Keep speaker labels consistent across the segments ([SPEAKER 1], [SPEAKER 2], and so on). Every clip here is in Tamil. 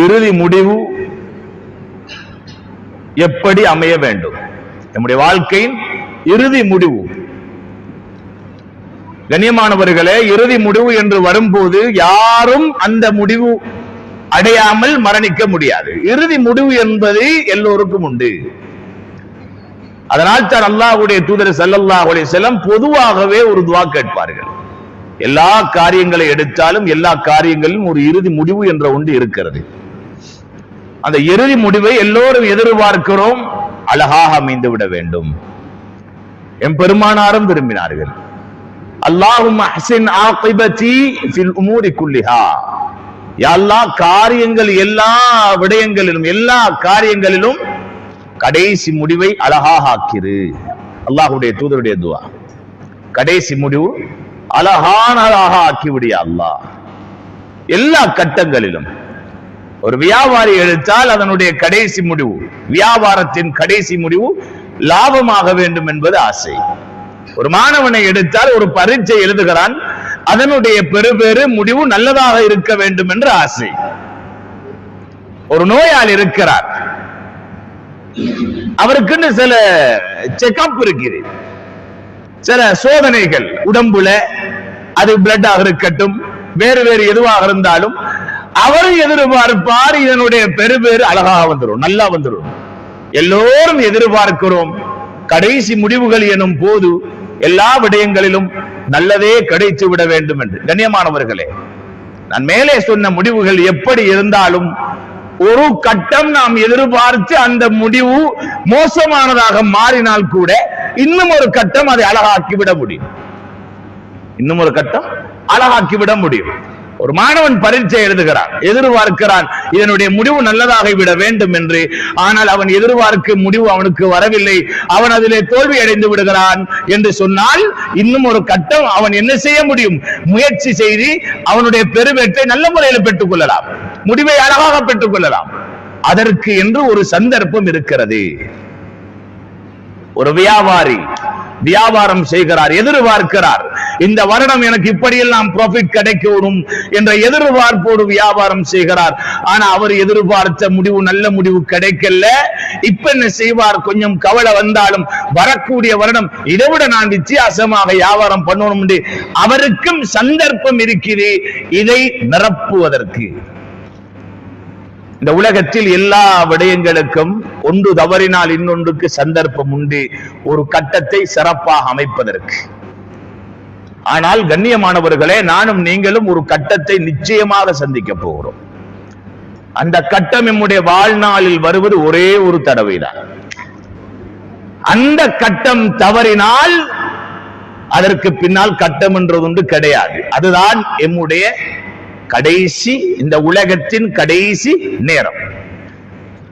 [SPEAKER 1] இறுதி முடிவு எப்படி அமைய வேண்டும்? நம்முடைய வாழ்க்கையின் இறுதி முடிவு. கண்ணியமானவர்களே, இறுதி முடிவு என்று வரும்போது யாரும் அந்த முடிவு அடையாமல் மரணிக்க முடியாது. இறுதி முடிவு என்பது எல்லோருக்கும் உண்டு. அதனால் தான் அல்லாஹ்வுடைய தூதர் ஸல்லல்லாஹு அலைஹி வஸல்லம் பொதுவாகவே ஒரு துஆ கேட்பார்கள். எல்லா காரியங்களை எடுத்தாலும் எல்லா காரியங்களிலும் ஒரு இறுதி முடிவு என்ற ஒன்று இருக்கிறது. அந்த இறுதி முடிவை எல்லோரும் எதிர்பார்க்கிறோம், அழகாக அமைந்து விட வேண்டும். எம்பெருமானாரும் விரும்பினார்கள், அல்லாஹும்ம அஹ்சின் ஆகிபதி ஃபில் உமூரி குல்லிஹா, யா அல்லாஹ் காரியங்கள் எல்லா விடயங்களிலும் எல்லா காரியங்களிலும் கடைசி முடிவை அழகாக ஆக்கிரு. அல்லாஹ்வுடைய தூதருடைய துஆ, கடைசி முடிவு அழகானதாக ஆக்கிவிடியா அல்லாஹ். எல்லா கட்டங்களிலும் ஒரு வியாபாரி எடுத்தால் அதனுடைய கடைசி முடிவு, வியாபாரத்தின் கடைசி முடிவு லாபமாக வேண்டும் என்பது ஆசை. ஒரு மாணவனை எடுத்தால் ஒரு பரீட்சை எழுதுகிறான், அதனுடைய பெறுபேறு முடிவு நல்லதாக இருக்க வேண்டும் என்று ஆசை. ஒரு நோயாளி இருக்கிறார், அவருக்குன்னு சில செக்அப் இருக்குது, சில சோதனைகள் உடம்புல, அது பிளட்டாக இருக்கட்டும் வேறு வேறு எதுவாக இருந்தாலும் அவர் எதிர்பார்ப்பார் இதனுடைய பெறுபேறு அழகாக வந்துடும், நல்லா வந்துடும். எல்லோரும் எதிர்பார்க்கிறோம் கடைசி முடிவுகள் எனும் போது எல்லா விடயங்களிலும் நல்லதே கிடைத்து விட வேண்டும் என்று. கண்ணியமானவர்களே, நான் மேலே சொன்ன முடிவுகள் எப்படி இருந்தாலும் ஒரு கட்டம் நாம் எதிர்பார்த்து அந்த முடிவு மோசமானதாக மாறினால் கூட இன்னும் ஒரு கட்டம் அதை அழகாக்கி விட முடியும், இன்னும் ஒரு கட்டம் அழகாக்கி விட முடியும். ஒரு மாணவன் பரீட்சை எழுதுகிறான், எதிர்பார்க்கிறான் இதனுடைய முடிவு நல்லதாக விட வேண்டும் என்று. ஆனால் அவன் எதிர்பார்க்கும் முடிவு அவனுக்கு வரவில்லை, அவன் அதிலே தோல்வி அடைந்து விடுகிறான் என்று சொன்னால் இன்னும் ஒரு கட்டம் அவன் என்ன செய்ய முடியும்? முயற்சி செய்து அவனுடைய பெருவேற்றை நல்ல முறையில் பெற்றுக் கொள்ளலாம், முடிவை அழகாக பெற்றுக் கொள்ளலாம். அதற்கு என்று ஒரு சந்தர்ப்பம் இருக்கிறது. ஒரு வியாபாரி வியாபாரம் செய்கிறார், எதிர்பார்க்கிறார் இந்த வருடம் எனக்கு இப்படியெல்லாம் ப்ராஃபிட் கிடைக்கணும் என்ற எதிர்பார்ப்போடு வியாபாரம் செய்கிறார். ஆனா அவர் எதிர்பார்த்த முடிவு நல்ல முடிவு கிடைக்கல. இப்ப என்ன செய்வார்? கொஞ்சம் கவலை வந்தாலும் வரக்கூடிய வருடம் இதைவிட நான் வித்தியாசமாக வியாபாரம் பண்ணணும் என்று அவருக்கும் சந்தர்ப்பம் இருக்கிறது இதை நிரப்புவதற்கு. இந்த உலகத்தில் எல்லா விடயங்களுக்கும் ஒன்று தவறினால் இன்னொன்றுக்கு சந்தர்ப்பம் உண்டு, ஒரு கட்டத்தை சிறப்பாக அமைப்பதற்கு. ஆனால் கண்ணியமானவர்களே, நானும் நீங்களும் ஒரு கட்டத்தை நிச்சயமாக சந்திக்க போகிறோம். அந்த கட்டம் நம்முடைய வாழ்நாளில் வருவது ஒரே ஒரு தடவைதான். அந்த கட்டம் தவறினால் அதற்கு பின்னால் கட்டம் என்றது ஒன்று கிடையாது. அதுதான் நம்முடைய கடைசி, இந்த உலகத்தின் கடைசி நேரம்,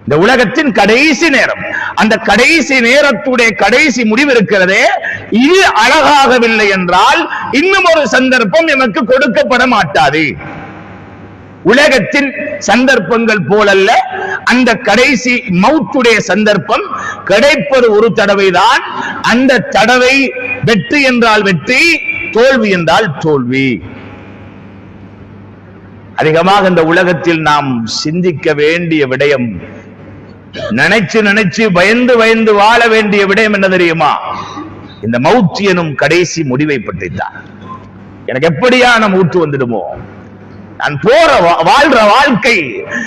[SPEAKER 1] இந்த உலகத்தின் கடைசி நேரம். அந்த கடைசி நேரத்துடைய கடைசி முடிவு இருக்கிறதே, இது அழகாகவில்லை என்றால் இன்னும் ஒரு சந்தர்ப்பம் நமக்கு கொடுக்கப்பட மாட்டாது. உலகத்தின் சந்தர்ப்பங்கள் போலல்ல, அந்த கடைசி மௌத்துடைய சந்தர்ப்பம் கிடைப்பது ஒரு தடவைதான். அந்த தடவை வெற்றி என்றால் வெற்றி, தோல்வி என்றால் தோல்வி. அதிகமாக இந்த உலகத்தில் நாம் சிந்திக்க வேண்டிய விடயம், நினைச்சு நினைச்சு பயந்து பயந்து வாழ வேண்டிய விடயம் என்ன தெரியுமா? இந்த மௌத் எனும் கடைசி முடிவை பற்றித்தான். எனக்கு எப்படியான மௌத்து வந்துடுமோ, நான் போற வாழ்ற வாழ்க்கை,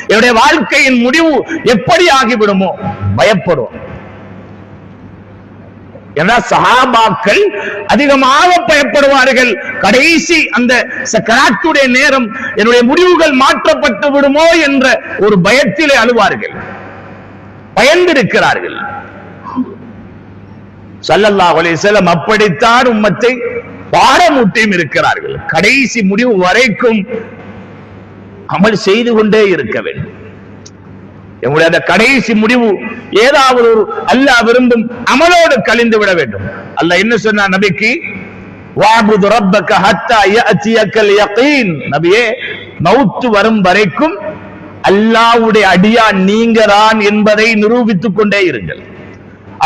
[SPEAKER 1] என்னுடைய வாழ்க்கையின் முடிவு எப்படி ஆகிவிடுமோ பயப்படுவோம். ஏன்னா சஹாபாக்கள் அதிகமாக பயப்படுவார்கள். கடைசி அந்த சக்கராத்துடைய நேரம் என்னுடைய முடிவுகள் மாற்றப்பட்டு விடுமோ என்ற ஒரு பயத்திலே அழுவார்கள், பயந்திருக்கிறார்கள். ஸல்லல்லாஹு அலைஹி வஸல்லம் அப்படித்தான் உம்மத்தை பாடமூட்டியும் இருக்கிறார்கள். கடைசி முடிவு வரைக்கும் அமல் செய்து கொண்டே இருக்க வேண்டும். எங்களுடைய அந்த கடைசி முடிவு ஏதாவது ஒரு அல்லாஹ் விரும்பும் அமலோடு கழிந்து விட வேண்டும். அல்லாஹ் என்ன சொன்னார் நபிக்கு? வஅபுது ரப்பக ஹத்தா யஅதியக்கல் யகீன். நபியே, மௌத் வரும் வரைக்கும் அல்லாஹ்வுடைய அடியான் நீங்கதான் என்பதை நிரூபித்துக் கொண்டே இருங்கள்,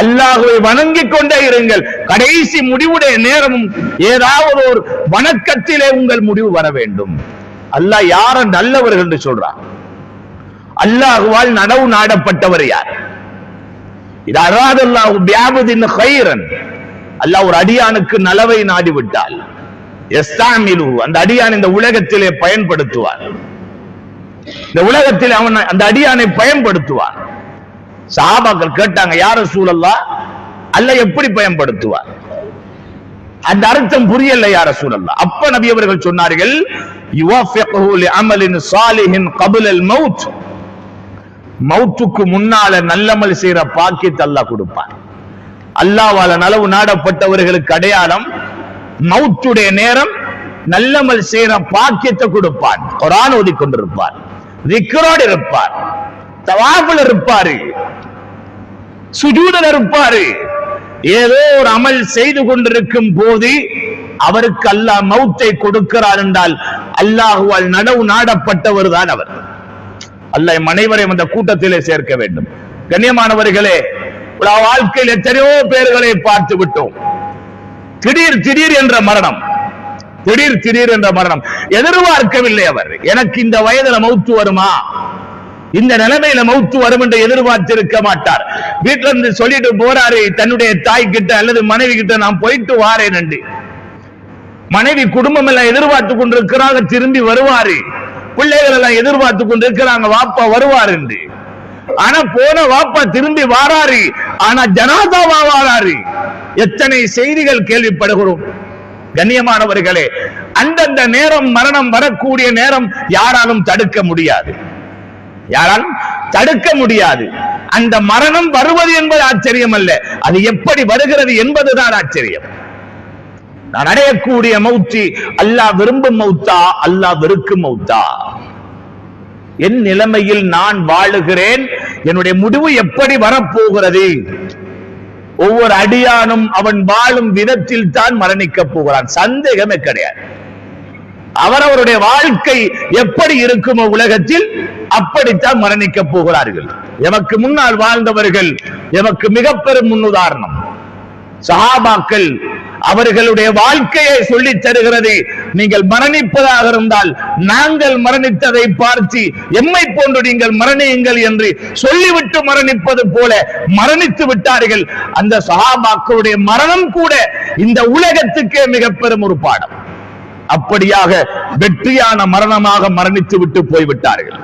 [SPEAKER 1] அல்லாஹ்வை வணங்கிக் கொண்டே இருங்கள். கடைசி முடிவுடைய நேரமும் ஏதாவது ஒரு வணக்கத்திலே உங்கள் முடிவு வர வேண்டும். அல்லாஹ் யார நல்லவர்கள் என்று சொல்றான்? அல்லாஹ்வால் நனவு நாடப்பட்டவர் யார்? இது அராதல்லாஹு பிஅப்தின் கைரன், அல்லாஹ் ஒரு அடியானுக்கு நலவை நாடிவிட்டால் யஸ்தாமிலு, அந்த அடியான் இந்த உலகத்திலே பயன்படுத்துவார். இந்த உலகத்தில் அவன் அந்த அடியானை பயன்படுத்துவான். சஹாபாக்கள் கேட்டாங்க, யா ரசூலல்லாஹ், அல்லாஹ் எப்படி பயன்படுத்துவார்? அந்த அர்த்தம் புரியல யா ரசூலல்லாஹ். அப்ப நபி அவர்கள் சொன்னார்கள், யுவஃபிகுஹு லிஅமலின் ஸாலிஹின் கப்லல் மௌத், மௌத்துக்கு முன்னால நல்லமல் செய்யற பாக்கியத்தை அல்லாஹ் கொடுப்பான். அல்லாஹ்வால நலவு நாடப்பட்டவர்களுக்கு அடையாளம் மௌத்துடைய நேரம் நல்லமல் செய்யற பாக்கியத்தை கொடுப்பான். குர்ஆன் ஓதிக் கொண்டிருப்பார், திக்ரோடு இருப்பார், தவாஃபில் இருப்பாரு, சுஜூதில் இருப்பாரு. ஏதோ ஒரு அமல் செய்து கொண்டிருக்கும் போது அவருக்கு அல்லாஹ் மௌத்தை கொடுக்கிறார் என்றால் அல்லாஹ்வால் நனவு நாடப்பட்டவர் தான் அவர். அல்லாஹ் அனைவரையும் அந்த கூட்டத்திலே சேர்க்க வேண்டும். கண்ணியமானவர்களே, வாழ்க்கையில் எத்தனையோ பேர்களை பார்த்து விட்டோம். திடீர் திடீர் என்ற மரணம், திடீர் திடீர் என்ற மரணம். எதிர்பார்க்கவில்லை அவர். எனக்கு இந்த வயதுல மௌத்து வருமா, இந்த நிலைமையில மௌத்து வரும் என்று எதிர்பார்த்திருக்க மாட்டார். வீட்டுல இருந்து சொல்லிட்டு போறாரு தன்னுடைய தாய் கிட்ட அல்லது மனைவி கிட்ட, நான் போயிட்டு வாரேன் என்று. மனைவி குடும்பம் எல்லாம் எதிர்பார்த்து கொண்டிருக்கிறாங்க, திரும்பி வருவாரு. பிள்ளைகள் எல்லாம் எதிர்பார்த்து கொண்டிருக்கிறாங்க, வாப்பா வருவார் என்று. ஆனா போன வாப்பா திரும்பி வாராரு, ஆனா ஜனாதாவா வாராரு. எத்தனை செய்திகள் கேள்விப்படுகிறோம். கண்ணியமானவர்களே, அந்தந்த நேரம் மரணம் வரக்கூடிய நேரம் யாராலும் தடுக்க முடியாது, யாராலும் தடுக்க முடியாது. அந்த மரணம் வருவது என்பது ஆச்சரியம் அல்ல, அது எப்படி வருகிறது என்பதுதான் ஆச்சரியம். நான் அடையக்கூடிய மௌத்தி அல்லாஹ் விரும்பும் மௌத்தா, அல்லாஹ் வெறுக்கும் மௌத்தா? என் நிலைமையில் நான் வாழுகிறேன், என்னுடைய முடிவு எப்படி வரப்போகிறது? ஒவ்வொரு அடியானும் அவன் வாழும் விதத்தில் தான் மரணிக்க போகிறான், சந்தேகமே கிடையாது. அவரவருடைய வாழ்க்கை எப்படி இருக்குமோ உலகத்தில் அப்படித்தான் மரணிக்க போகிறார்கள். எமக்கு முன்னால் வாழ்ந்தவர்கள் எமக்கு மிக பெரும் முன்னுதாரணம். சஹாபாக்கள் அவர்களுடைய வாழ்க்கையை சொல்லி தருகிறது. நீங்கள் மரணிப்பதாக இருந்தால் நாங்கள் மரணித்ததை பார்த்து எம்மை போன்று நீங்கள் மரணியுங்கள் என்று சொல்லிவிட்டு மரணிப்பது போல மரணித்து விட்டார்கள். அந்த சஹாபாக்களுடைய மரணம் கூட இந்த உலகத்துக்கே மிக பெரும் ஒரு பாடம். அப்படியாக வெற்றியான மரணமாக மரணித்து விட்டு போய்விட்டார்கள்.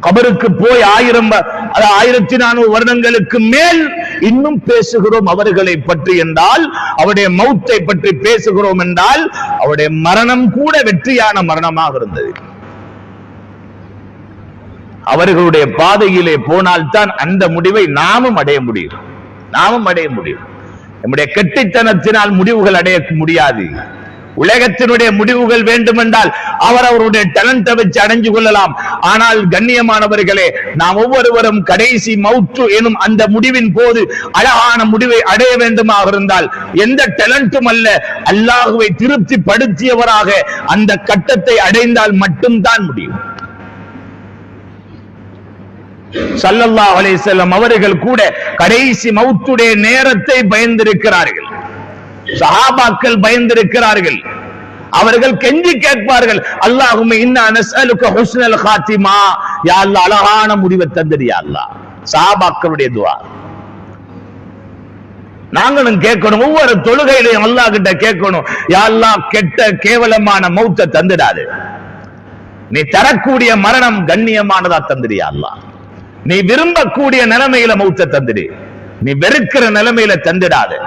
[SPEAKER 1] கபருக்கு போய் 1400 வருடங்களுக்கு மேல் இன்னும் பேசுகிறோம் அவர்களை பற்றி என்றால், அவருடைய மௌத்தை பற்றி பேசுகிறோம் என்றால், அவருடைய மரணம் கூட வெற்றியான மரணமாக இருந்தது. அவர்களுடைய பாதையிலே போனால்தான் அந்த முடிவை நாமும் அடைய முடியும், நாமும் அடைய முடியும். நம்முடைய கெட்டித்தனத்தினால் முடிவுகள் அடைய முடியாது. உலகத்தினுடைய முடிவுகள் வேண்டுமென்றால் அவரவருடைய டேலண்ட்டை வச்சு அடைஞ்சு கொள்ளலாம். ஆனால் கண்ணியமானவர்களே, நாம் ஒவ்வொருவரும் கடைசி மௌத்து எனும் அந்த முடிவின் போது அழகான முடிவை அடைய வேண்டுமாக இருந்தால் எந்த டேலண்ட்டும் அல்ல, அல்லாஹ்வை திருப்தி படுத்தியவராக அந்த கட்டத்தை அடைந்தால் மட்டும்தான் முடியும். ஸல்லல்லாஹு அலைஹி வஸல்லம் அவர்கள் கூட கடைசி மௌத்துடைய நேரத்தை பயந்திருக்கிறார்கள். சஹாபாக்கள் பயந்திருக்கிறார்கள். அவர்கள் கெஞ்சி கேட்பார்கள், அல்லாஹும்ம இன்னா நஸ்அலுக ஹுஸ்னல் காத்திமா, யா அல்லாஹ் அழகான முடிவை தந்திரு யா அல்லாஹ். சஹாபாக்களுடைய துஆ நாங்களும் கேட்கணும். ஒவ்வொரு தொழுகையிலையும் அல்லாஹ் கிட்ட கேட்கணும், யா அல்லாஹ் கெட்ட கேவலமான மௌத்தை தந்திடாது. நீ தரக்கூடிய மரணம் கண்ணியமானதா தந்திரு யா அல்லாஹ். நீ விரும்பக்கூடிய நிலைமையில மௌத்தை தந்திரு, நீ வெறுக்கிற நிலைமையில தந்திடாது.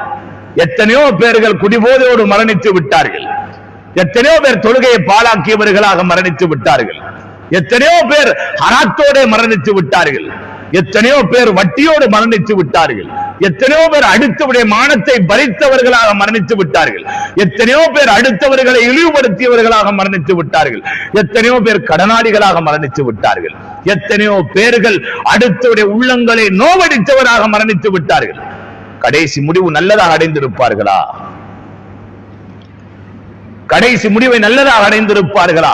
[SPEAKER 1] எத்தனையோ பேர்கள் குடிபோதையோடு மரணித்து விட்டார்கள். எத்தனையோ பேர் தொழுகையை பாழாக்கியவர்களாக மரணித்து விட்டார்கள். எத்தனையோ பேர் ஹராத்தோடு மரணித்து விட்டார்கள். எத்தனையோ பேர் வட்டியோடு மரணித்து விட்டார்கள். எத்தனையோ பேர் அடுத்தவருடைய மானத்தை பறித்தவர்களாக மரணித்து விட்டார்கள். எத்தனையோ பேர் அடுத்தவர்களை இழிவுபடுத்தியவர்களாக மரணித்து விட்டார்கள். எத்தனையோ பேர் கடனாளிகளாக மரணித்து விட்டார்கள். எத்தனையோ பேர்கள் அடுத்தவருடைய உள்ளங்களை நோவடித்தவராக மரணித்து விட்டார்கள். கடைசி முடிவு நல்லதாக அடைந்திருப்பார்களா? கடைசி முடிவை நல்லதாக அடைந்திருப்பார்களா?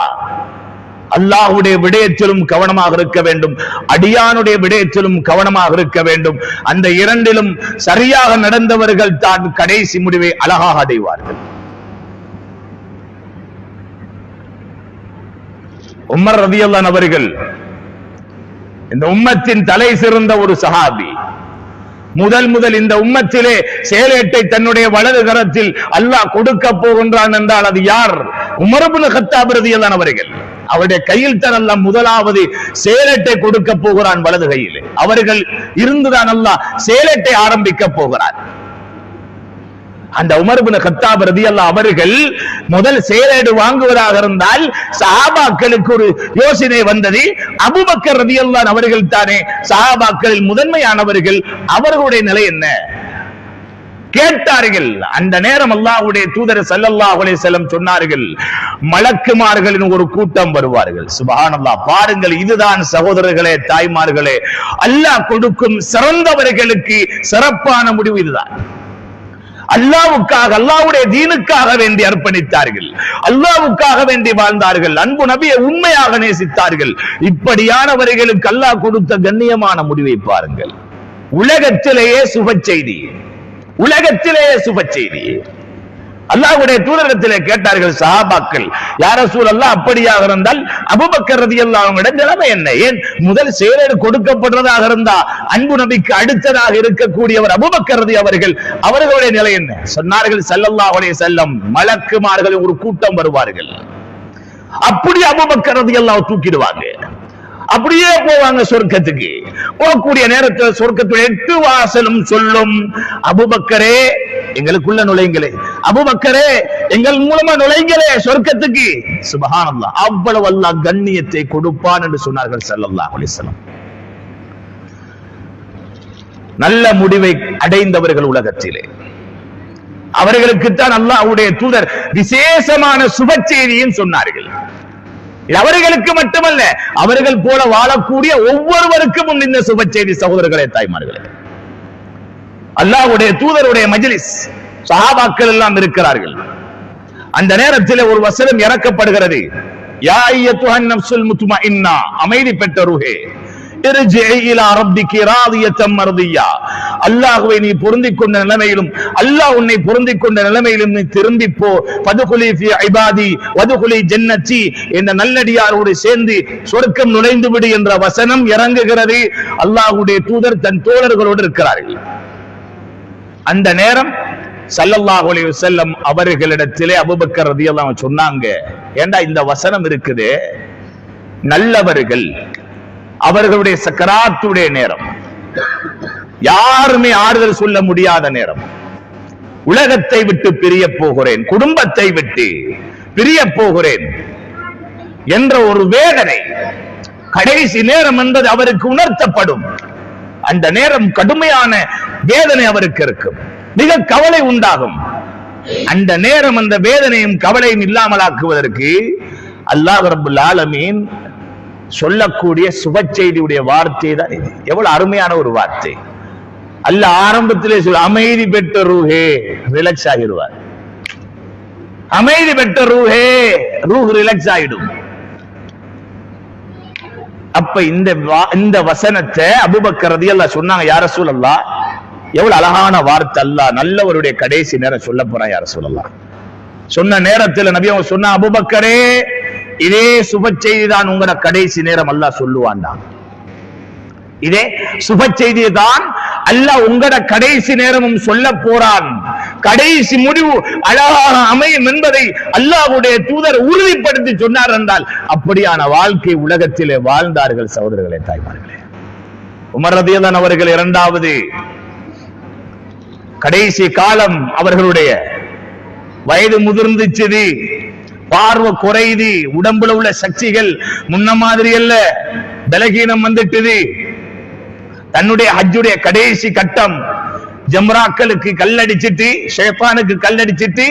[SPEAKER 1] அல்லாஹ்வுடைய விடயத்திலும் கவனமாக இருக்க வேண்டும், அடியானுடைய விடயத்திலும் கவனமாக இருக்க வேண்டும். அந்த இரண்டிலும் சரியாக நடந்தவர்கள் தான் கடைசி முடிவை அழகாக அடைவார்கள். உமர் ரலியல்லாஹு அவர்கள் இந்த உம்மத்தின் தலை சிறந்த ஒரு சஹாபி. முதல் இந்த உம்மத்திலே சேலேட்டை தன்னுடைய வலது கரத்தில் அல்லாஹ் கொடுக்க போகின்றான் என்றால் அது யார்? உமர் இப்னு கத்தாப் ரலியல்லாஹு அன்ஹு அவர்கள். அவருடைய கையில் தான் அல்லாஹ் முதலாவது சேலேட்டை கொடுக்க போகிறான் வலது கையில். அவர்கள் இருந்துதான் அல்லாஹ் சேலேட்டை ஆரம்பிக்க போகிறார். அந்த உமர் இப்னு கத்தாப் ரலியல்லாஹு அவர்கள் முதல் சேலேடு வாங்குவதாக இருந்தால் சஹாபாக்களுக்கு ஒரு யோசனை வந்தது. அபூபக்கர் ரலியல்லாஹு அவர்கள் தானே சஹாபாக்களில் முதன்மையானவர்கள், அவர்களுடைய நிலை என்ன கேட்டார்கள். அந்த நேரம் அல்லாஹ்வுடைய தூதர் ஸல்லல்லாஹு அலைஹி வஸல்லம் சொன்னார்கள், மலக்குமார்களின் ஒரு கூட்டம் வருவார்கள். சுப்ஹானல்லாஹ். பாருங்கள், இதுதான் சகோதரர்களே, தாய்மார்களே, அல்லாஹ் கொடுக்கும் சிறந்தவர்களுக்கு சிறப்பான முடிவு இதுதான். அல்லாஹ்வுக்காக, அல்லாஹ்வுடைய தீனுக்காக வேண்டி அர்ப்பணித்தார்கள், அல்லாஹ்வுக்காக வேண்டி வாழ்ந்தார்கள், அன்பு நபியை உண்மையாக நேசித்தார்கள். இப்படியானவர்களுக்கு அல்லாஹ் கொடுத்த கண்ணியமான முடிவை பாருங்கள். உலகத்திலேயே சுப செய்தி, உலகத்திலேயே சுப செய்தி. அல்லாஹ்வுடைய தூதரிடத்திலே கேட்டார்கள் சஹாபாக்கள், யா ரசூலல்லாஹ், அப்படியாக இருந்தால் அபூபக்கர் ரலியல்லாஹு அன்ஹு நிலைமை என்ன? ஏன் முதல் சேலேடு கொடுக்கப்படுறதாக இருந்தா அன்பு நபிக்கு அடுத்ததாக இருக்கக்கூடியவர் அபூபக்கர் அவர்கள், அவர்களுடைய நிலை என்ன? சொன்னார்கள் ஸல்லல்லாஹு அலைஹி வஸல்லம், மலக்குமார்கள் ஒரு கூட்டம் வருவார்கள், அப்படி அபூபக்கர் ரலியல்லாஹு தூக்கிடுவாங்க, அப்படியே போவாங்க சொர்க்கத்துக்கு. போகக்கூடிய நேரத்தில் சொர்க்கத்துடைய 8 வாசலும் சொல்லும், அபூபக்கரே எங்களுக்குள்ள நுழைங்களே, அபூபக்கரே எங்கள் மூலமா நுழைங்களே சொர்க்கத்துக்கு. சுப்ஹானல்லாஹ். அவ்வளவு அல்லாஹ் கண்ணியத்தை கொடுப்பான் என்று சொன்னார்கள் ஸல்லல்லாஹு அலைஹி வஸல்லம். நல்ல முடிவை அடைந்தவர்கள் உலகத்திலே, அவர்களுக்குத்தான் அல்லாஹ்வுடைய தூதர் விசேஷமான சுப செய்தியும் சொன்னார்கள். அவர்களுக்கு மட்டுமல்ல, அவர்கள் போல வாழக்கூடிய ஒவ்வொருவருக்கும் இந்த சுப செய்தி. சகோதரர்களே, தாய்மார்களே, அல்லாஹ்வுடைய தூதருடைய மஜ்லிஸ், சஹாபாக்கள் எல்லாம் இருக்கிறார்கள். அந்த நேரத்தில் ஒரு வசனம் இறக்கப்படுகிறது, யா அய்யத்துஹன் நஃப்ஸுல் முத்மஇன்னா, அமைதி பெற்ற ரூஹே, இர்ஜிஇ இலா ரப்பிகி ராதியத்தம் மர்தியா, அல்லாஹ்வை நீ பொருந்திக் கொண்ட நிலைமையிலும், அல்லாஹ் உன்னை பொருந்திக் கொண்ட நிலைமையிலும் நீ திரும்பி போ. ஃபதுகுலி ஃபீ இபாதி வதுகுலி ஜன்னதி, என்ற நல்லடியாரோடு சேர்ந்து சொர்க்கம் நுழைந்து விடு என்ற வசனம் இறங்குகிறது. அல்லாஹ்வுடைய தூதர் தன் தோழர்களோடு இருக்கிறார்கள். அந்த நேரம் ஸல்லல்லாஹு அலைஹி வஸல்லம் அவர்களிடத்திலே அபூபக்கர் ரலியல்லாஹு அன்ஹு சொன்னாங்க, ஏண்டா இந்த வசனம் இருக்குது, நல்லவர்கள் அவர்களுடைய சக்கராத்துடைய நேரம், யாருமே ஆறுதல் சொல்ல முடியாத நேரம், உலகத்தை விட்டு பிரிய போகிறேன், குடும்பத்தை விட்டு பிரிய போகிறேன் என்ற ஒரு வேதனை, கடைசி நேரம் என்பது அவருக்கு உணர்த்தப்படும். அந்த நேரம் கடுமையான வேதனை அவருக்கு இருக்கும், மிக கவலை உண்டாகும். அந்த நேரம் அந்த வேதனையும் கவலையும் இல்லாமலாக்குவதற்கு அல்லாஹ் ரப்பல் ஆலமீன் சொல்லக்கூடிய சுப செய்தியுடைய வார்த்தை தான் இது. எவ்வளவு அருமையான ஒரு வார்த்தை. அல்லாஹ் ஆரம்பத்திலே சொல்ல, அமைதி பெற்ற ரூஹே, ரிலாக்ஸ் ஆகிடுவார். அமைதி பெற்ற ரூஹே, ரூஹ் ரிலாக்ஸ் ஆகிடும். அப்ப இந்த வசனத்தை அபூபக்கர் ரலியல்லாஹு சொன்னாங்க, யா ரசூலல்லாஹ், எவ்வளவு அழகான வார்த்தை. அல்லாஹ் நல்லவருடைய கடைசி நேரம் சொல்ல போறான் யா ரசூலல்லாஹ். சொன்ன நேரத்தில் நபி அவங்க சொன்ன, அபூபக்கரே இதே சுப செய்தி தான் உங்களோட கடைசி நேரம் அல்லாஹ் சொல்லுவான்டா. இதே சுப செய்தியை தான் அல்லாஹ் உங்களோட கடைசி நேரமும் சொல்ல போறான். கடைசி முடிவு அழகாக அமையும் என்பதை அல்லாஹ்வுடைய தூதர் உறுதிப்படுத்தி சொன்னார் என்றால், அப்படியான வாழ்க்கை உலகத்திலே வாழ்ந்தார்கள். சகோதரர்களே, தாய்மார்களே, உமர் ரலியல்லாஹு அன்ஹு அவர்கள் இரண்டாவது கடைசி காலம், அவர்களுடைய வயது முதிர்ந்துச்சு, பார்வை குறையுது, உடம்புல உள்ள சக்திகள் முன்ன மாதிரி அல்ல, பலகீனம் வந்துட்டது. தன்னுடைய ஹஜ்ஜுடைய கடைசி கட்டம், ஜம்ராக்களுக்கு கல்லடிச்சிட்டு, ஷைத்தானுக்கு கல்லடிச்சிட்டு,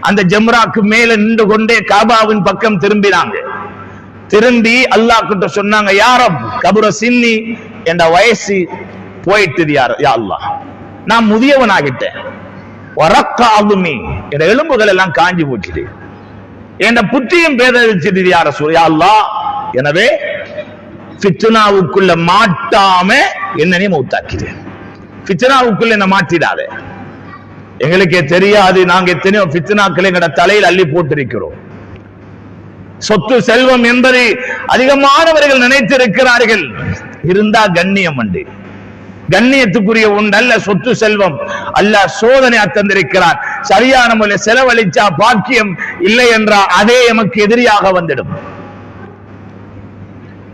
[SPEAKER 1] அந்த ஜம்ராக்கு மேல நின்று கொண்டே காபாவின் பக்கம் திரும்பினாங்க. திரும்பி அல்லாஹ் கிட்ட சொன்னாங்க, யா ரப் கபுர சின்னி, என்ற வயசு போயிட்டு, யா அல்லாஹ் நான் முதியவன் ஆகிட்டேன், என்ற எலும்புகள் எல்லாம் காஞ்சி போச்சுது, என்ற புத்தியும் பேதளிச்சது, யா ரசூல், யா அல்லாஹ், எனவே ஃபித்னாவுக்குள்ள மாட்டாம என்னையே மௌத்தாக்கிது, ஃபித்னாவுக்குள்ள என்ன மாட்டிடாத. எங்களுக்கே தெரியாது, நாங்க எத்தனையோ ஃபித்னாக்களை எங்கட தலையில் அள்ளி போட்டிருக்கிறோம். சொத்து செல்வம் என்பதை அதிகமானவர்கள் நினைத்திருக்கிறார்கள். இருந்தா கண்ணியம் உண்டு, கண்ணியத்துக்குரிய ஒன்று அல்ல சொத்து செல்வம். அல்லாஹ் சோதனையா தந்திருக்கிறான். சரியான முறையில் செலவழிச்சா பாக்கியம், இல்லை என்றா அதே எமக்கு எதிரியாக வந்துடும்.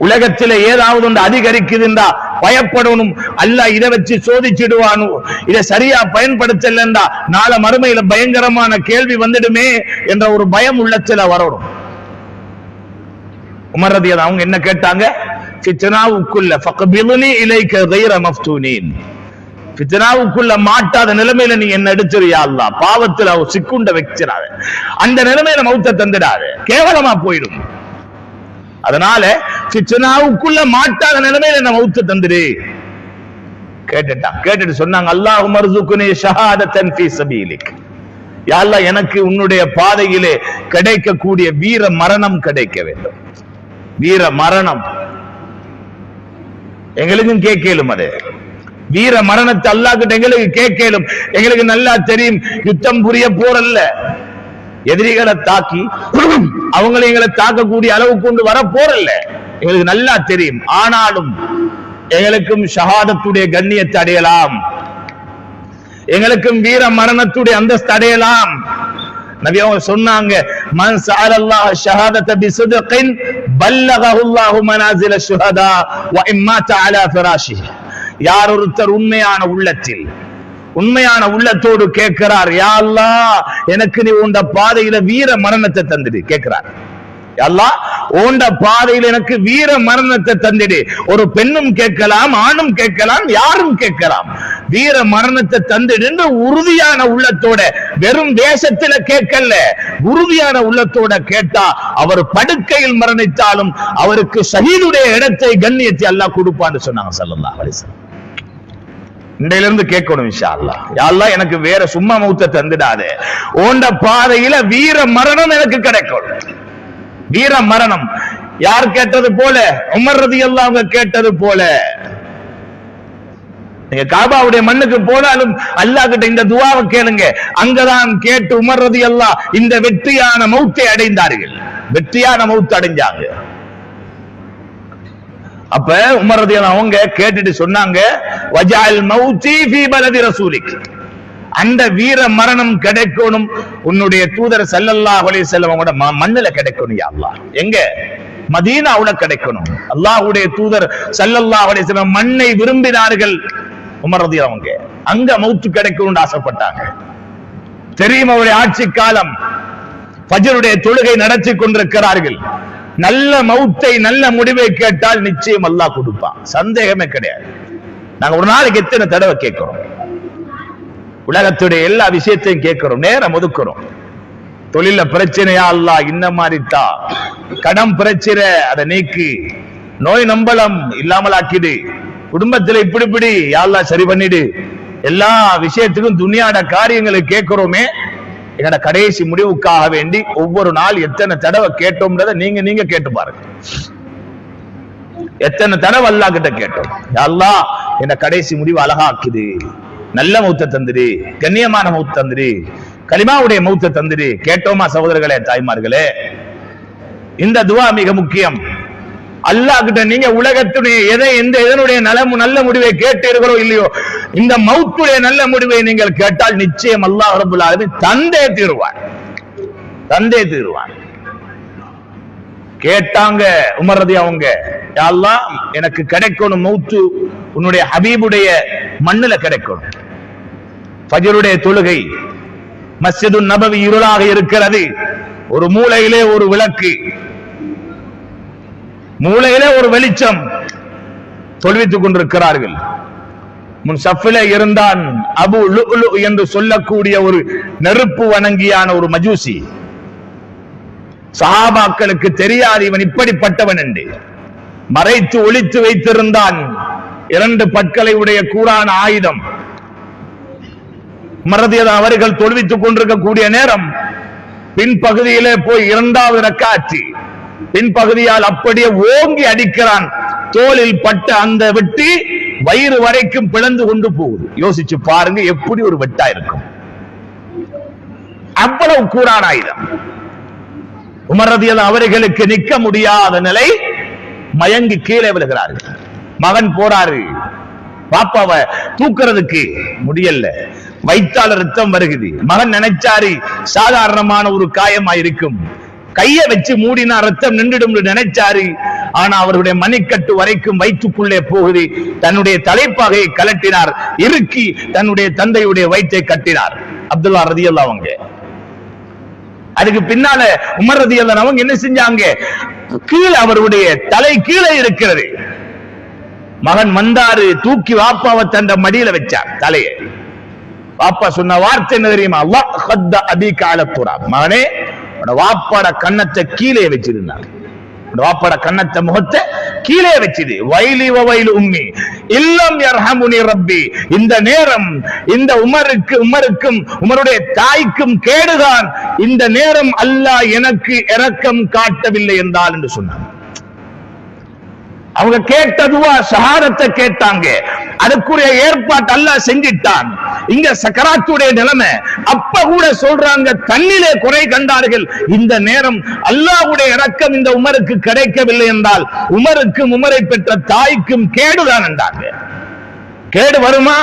[SPEAKER 1] உலகத்தில் ஏதாவது ஒன்று அதிகரிக்குதுன்றா பயப்படணும். அல்லாஹ் இதை வச்சு சோதிச்சிடுவானு, இதை சரியா பயன்படுத்தலன்றா நாளை மறுமையில பயங்கரமான கேள்வி வந்துடுமே என்ற ஒரு பயம் உள்ளத்துல வரணும். உமர் ரலியல்லாஹு அவங்க என்ன கேட்டாங்க? ஃபித்னாவுக்குள்ள ஃபக்பில்னி இலைக கைர மஃப்தூனின். ஃபித்னாவுக்குள்ள மாட்டாத நிலைமையில நீ என்ன எடுத்துறியா அல்லாஹ், பாவத்துல சிக்குண்ட வச்சிராத, அந்த நிலைமையில மௌத்த தந்துடாத, கேவலமா போயிடும். அதனால ஃபித்னாவுக்குள்ள மாட்டாத நிலைமையில என்ன மௌத்த தந்துடு கேட்டுட்டான். கேட்டுட்டு சொன்னாங்க, அல்லாஹும்ம ர்ஸுக்னி ஷஹாதத்தன் ஃபீ ஸபீலிக். யா அல்லாஹ் எனக்கு உன்னுடைய பாதையிலே கிடைக்கக்கூடிய வீர மரணம் கிடைக்க வேண்டும். வீர மரணம் எங்களுக்கும் கேட்கலும், அது வீர மரணத்தை அல்லாஹ் கிட்ட எங்களுக்கு கேட்கலும். எங்களுக்கு நல்லா தெரியும், யுத்தம் புரிய போறல்ல, எதிரிகளை தாக்கி அவங்களை எங்களை தாக்கக்கூடிய அளவுக்கு கொண்டு வர போறல்ல, எங்களுக்கு நல்லா தெரியும். ஆனாலும் எங்களுக்கும் ஷஹாதத்துடைய கண்ணியத்தை அடையலாம், எங்களுக்கும் வீர மரணத்துடைய அந்தஸ்து அடையலாம். நபி அவங்க சொன்னாங்க, மன் சஅலல்லாஹ ஷஹாதத பிஸித்கின் பல்லகஹு அல்லாஹு மனாசில ஷுஹதா வ இம்மாத அலா ஃபிராஷிஹி. யார் ஒருத்தர் உண்மையான உள்ளத்தில், உண்மையான உள்ளத்தோடு கேட்கிறார், யா அல்லாஹ் எனக்கு நீ உண்ட பாதையில வீர மரணத்தை தந்துடு கேட்கிறார். யா அல்லாஹ் உண்ட பாதையில எனக்கு வீர மரணத்தை தந்துடு. ஒரு பெண்ணும் கேட்கலாம், ஆணும் கேட்கலாம், யாரும் கேட்கலாம். வீர மரணத்தை தந்துடு உறுதியான உள்ளத்தோட, வெறும் வேஷத்துல கேட்கல, உறுதியான உள்ளத்தோட கேட்டா அவர் படுக்கையில் மரணித்தாலும் அவருக்கு ஷஹீதுடைய இடத்தை கண்ணியத்தை அல்லாஹ் கொடுப்பான்னு சொன்னாங்க ஸல்லல்லாஹு அலைஹி வஸல்லம். இன்றையிலிருந்து கேட்கணும் இன்ஷா அல்லாஹ், யா அல்லாஹ் எனக்கு வேற சும்மா மௌத்த தந்துடாதே, ஓண்ட பாதையில வீர மரணம் எனக்கு கிடைக்கும். வீர மரணம் யார் கேட்டது போல? உமர் ரலியல்லாஹு அன்ஹு கேட்டது போல. நீங்க காபாவுடைய மண்ணுக்கு போனாலும் அல்லாஹ் கிட்ட இந்த துஆவை கேளுங்க. அங்கதான் கேட்டு உமர் ரலியல்லாஹு இந்த வெற்றியான மௌத்தை அடைந்தார்கள், வெற்றியான மௌத் அடைஞ்சாங்க. அப்ப உமர் ரலியல்லாஹு அவங்க கேட்டுட்டு சொன்னாங்க, வஜால் மௌதி ஃபீ பலதி ரசூலிக். அந்த வீர மரணம் கிடைக்கணும் உன்னுடைய தூதர் ஸல்லல்லாஹு அலைஹி வஸல்லம் மண்ணுல கிடைக்கணும். யா அல்லாஹ் எங்க? மதீனாவுல கிடைக்கணும். அல்லாஹ்வுடைய தூதர் ஸல்லல்லாஹு அலைஹி வஸல்லம் மண்ணை விரும்பினார்கள். உமர் ரலியல்லாஹு அவங்க அங்க மௌத் கிடைக்கணும்னு ஆசைப்பட்டாங்க. தெரியும் அவருடைய ஆட்சி காலம், ஃபஜ்ருடைய தொழுகை நடத்தி கொண்டிருக்கிறார்கள். நல்ல மௌத்தை, நல்ல முடிவை கேட்டால் நிச்சயம் அல்லாஹ் கொடுப்பான், சந்தேகமே கிடையாது. நாங்க ஒரு நாளைக்கு எத்தனை தடவை கேட்கிறோம், உலகத்துடைய எல்லா விஷயத்தையும் கேட்கிறோம், நேரம் ஒதுக்குறோம். தொழில பிரச்சனையா அல்லாஹ் இந்த மாதிரி தான், கடன் பிரச்சனை அதை நீக்கி, நோய் நம்பலம் இல்லாமல் ஆக்கிடு, குடும்பத்துல இப்படி யா அல்லாஹ் சரி பண்ணிடு. எல்லா விஷயத்துக்கும் துனியாட காரியங்களை கேட்கிறோமே, என்னோட கடைசி முடிவுக்காக வேண்டி ஒவ்வொரு நாள் எத்தனை தடவை கேட்டோம்ன்றத நீங்க கேட்டு பாருங்க. எத்தனை தடவை அல்லாஹ் கிட்ட கேட்டோம், யா அல்லாஹ் என்ன கடைசி முடிவு அழகாக்குது, நல்ல மௌத்த தந்துடு, கண்ணியமான மௌத்த தந்துடு, கலிமாவுடைய மௌத்த தந்துடு. கேட்டோமா சகோதரர்களே, தாய்மார்களே? இந்த துஆ மிக முக்கியம். அல்லாஹ் கிட்ட நீங்க உலகத்துடைய எதனுடைய நல்ல முடிவை கேட்டீர்களோ இல்லையோ, இந்த மௌத்துடைய நல்ல முடிவை நீங்கள் கேட்டால் நிச்சயம் அல்லாஹ் ரப்பல் ஆலமீன் தந்தே தீருவான், தந்தே தீருவான். கேட்டாங்க உமர் ரலியல்லாஹு அவங்க, யா அல்லாஹ் எனக்கு கிடைக்கணும் மௌத்து உன்னுடைய ஹபீபுடைய மண்ணுல கிடைக்கணும். ஃபஜ்ருடைய தொழுகை, மஸ்ஜிது நபவி இருளாக இருக்கிறது, ஒரு மூலையிலே ஒரு விளக்கு, மூலையிலே ஒரு வெளிச்சம், தொழுவித்துக் கொண்டிருக்கிறார்கள். முன் சஃபிலே இருந்தான் அபு லுஅ்லு என்று சொல்லக்கூடிய ஒரு நெருப்பு வணங்கியான ஒரு மஜூசி. சஹாபாக்களுக்கு தெரியாது இவன் இப்படிப்பட்டவன் என்று. மறைத்து ஒளித்து வைத்திருந்தான் 2 பற்களை உடைய கூரான ஆயுதம். மறதியத அவர்கள் தொழுவித்துக் கொண்டிருக்கக்கூடிய நேரம் பின்பகுதியிலே போய் 2வது ரக்காத்து பின்பகுதியால் அப்படியே ஓங்கி அடிக்கிறான். தோளில் பட்ட அந்த வெட்டி வயிறு வரைக்கும் பிளந்து கொண்டு போகுது. யோசிச்சு பாருங்க எப்படி ஒரு வெட்டா இருக்கும், அவ்வளவு கூரான ஆயுதம். உமர் ரலியல்லாஹு அவர்களுக்கு நிற்க முடியாத நிலை, மயங்கி கீழே விழுகிறார்கள். மகன் போறாரு, பாப்பாவை தூக்குறதுக்கு முடியல, வைத்தால ரத்தம் வருகிறது. மகன் நினைச்சாரு சாதாரணமான ஒரு காயமா இருக்கும், கைய வச்சு மூடினா ரத்தம் நின்றுடும் நினைச்சாரு. ஆனா அவருடைய மணிக்கட்டு வரைக்கும் வயிற்றுக்குள்ளே போகுது. தன்னுடைய தலைப்பாகையை கலட்டினார், இறுக்கி தன்னுடைய தந்தையுடைய வயிற்றை கட்டினார். அப்துல்லா ரலியல்லாஹு அவங்க அதுக்கு பின்னால உமர் ரலியல்லாஹு அவங்க என்ன செஞ்சாங்க, கீழே அவருடைய தலை கீழே இருக்கிறது. மகன் வந்தாரு, தூக்கி வாப்பாவை தந்த மடியில வச்சார் தலையை. வாப்பா சொன்ன வார்த்தை என்ன தெரியுமா? அல்லாஹ் ஹத்த அபீக அல துராப். மகனே, வாப்பாட கண்ணத்தை கீழே வச்சிருந்தார். வாப்பாட கண்ணத்தை முகத்தை கீழே வச்சது. வைலி வவைல் உம்மி இல்லம் யர்ஹமுனி ரப்பி. இந்த நேரம் இந்த உமருக்கும் உமருடைய தாய்க்கும் கேடுதான். இந்த நேரம் அல்லாஹ் எனக்கு இரக்கம் காட்டவில்லை என்றால் என்று சொன்னார். அவங்க கேட்டதுவா ஷஹாதத்தை கேட்டாங்க, அதுக்குரிய ஏற்பாடு அல்லாஹ் செஞ்சிட்டான். இங்க சக்கராத்துடைய நிலைமை. அப்ப கூட சொல்றாங்க, தண்ணிலே குறை கண்டார்கள். இந்த நேரம் அல்லாஹ்வுடைய இரக்கம் இந்த உமருக்கு கிடைக்கவில்லை என்றால் உமருக்கும் உமரை பெற்ற தாய்க்கும் கேடுதான் என்றாங்க. கேடு வருமா?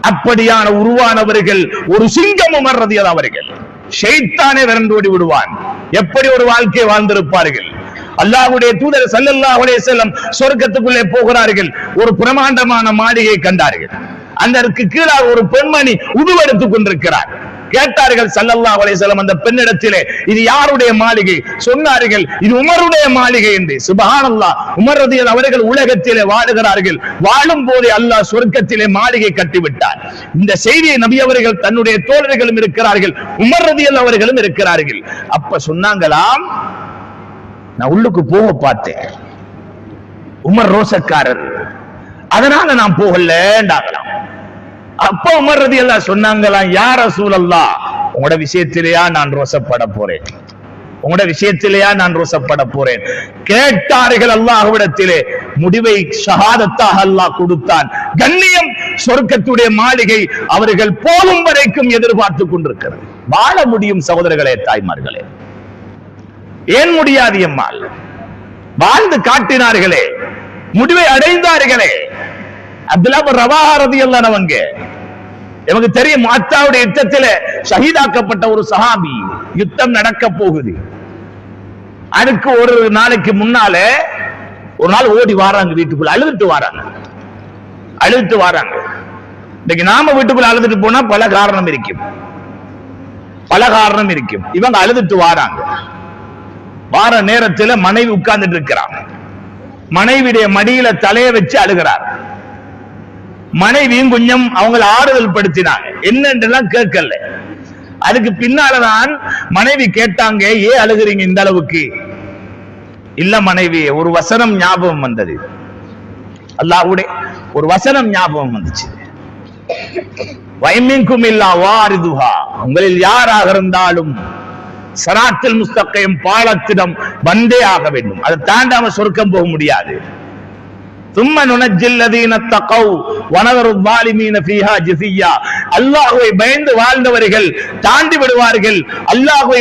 [SPEAKER 1] அப்படியான உருவானவர்கள் ஒரு சிங்கம் உமர் ரலியல்லாஹு அவர்கள். ஷைத்தானே விரண்டோடி விடுவான். எப்படி ஒரு வாழ்க்கை வாழ்ந்திருப்பார்கள். அல்லாஹ்வுடைய தூதர் ஸல்லல்லாஹு அலைஹி வஸல்லம் சொர்க்கத்துக்குள்ளே போகிறார்கள். ஒரு பிரமாண்டமான மாளிகை கண்டார்கள். அதற்கு கீழே ஒரு பெண்மணி உதுவெடுத்துக் கொண்டிருக்கிறார். கேட்டார்கள் ஸல்லல்லாஹு அலைஹி வஸல்லம் அந்த பெண்ணிடத்திலே, இது யாருடைய மாளிகை? சொன்னார்கள், இது உமருடைய மாளிகை என்று. சுப்ஹானல்லாஹ். உமர் ரலியல்லாஹு அவர்கள் உலகத்திலே வாழுகிறார்கள். வாழும் போதே அல்லாஹ் சொர்க்கத்திலே மாளிகை கட்டிவிட்டார். இந்த செய்தியை நபி அவர்கள் தன்னுடைய தோழர்களும் இருக்கிறார்கள், உமர் ரலியல்லாஹு அவர்களும் இருக்கிறார்கள். அப்ப சொன்னாங்களாம், நான் உள்ளுக்கு போக பார்த்தேன், உமர் ரோசக்காரர், அதனால நான் போகலண்டாங்களாம். அப்ப உமர் ரலியல்லாஹு சொன்னாங்களாம், யா ரசூலல்லாஹ், உங்களோட விஷயத்திலேயா நான் ரோசப்பட போறேன்? உங்களோட விஷயத்திலேயா நான் ரோசப்பட போறேன்? கேட்டார்கள் அல்லாஹ்விடத்திலே. முடிவை ஷஹாதத்தாக அல்லாஹ் கொடுத்தான். கண்ணியம், சொர்க்கத்துடைய மாளிகை அவர்கள் போகும் வரைக்கும் எதிர்பார்த்து கொண்டிருக்கிறது. வாழ முடியும் சகோதரர்களே, தாய்மார்களே. ஏன் முடியாது எம்மால்? வாழ்ந்து காட்டினார்களே, முடிவை அடைந்தார்களே. அப்துல்லா பின் ரவாஹா ரலியல்லாஹு அன்ஹு, நமக்கு தெரியும், முஅத்தாவுடைய யுத்தத்திலே ஷஹீதாக்கப்பட்ட ஒரு சஹாபி. யுத்தம் நடக்க போகுது. அதுக்கு ஒரு நாளைக்கு முன்னால ஒரு நாள் ஓடி வாராங்க வீட்டுக்குள்ள, அழுதுட்டு வாராங்க. இன்னைக்கு நாம வீட்டுக்குள்ள அழுதுட்டு போனா பல காரணம் இருக்கும். இவங்க அழுதுட்டு வாராங்க. வார நேரத்தில் மனைவி உட்கார்ந்துட்டு இருக்கிறார். மனைவியுடைய மடியில தலையை வச்சு அழுகிறார். மனைவியும் கொஞ்சம் அவங்களை ஆறுதல் படுத்தினாங்க, என்னன்றெல்லாம் கேட்கல. அதுக்கு பின்னாலதான் மனைவி கேட்டாங்க, ஏன் அழுகிறீங்க இந்த அளவுக்கு? இல்ல மனைவி, ஒரு வசனம் ஞாபகம் வந்தது. அல்லாஹ்வுடைய ஒரு வசனம் ஞாபகம் வந்துச்சு. வைமின்கும் இல்லா வாரிதுஹா, உங்களில் யாராக இருந்தாலும் ஸிராத்துல் முஸ்தகீம் பாலத்திடம் வந்தே ஆக வேண்டும். அதை தாண்டாம சொர்க்கம் போக முடியாது. ثم ننجي الذين اتقوا ونذر الظالمين فيها جثيا. அல்லாஹ்வை பயந்து வாழ்ந்தவர்கள் தாண்டி விடுவார்கள், அல்லாஹ்வை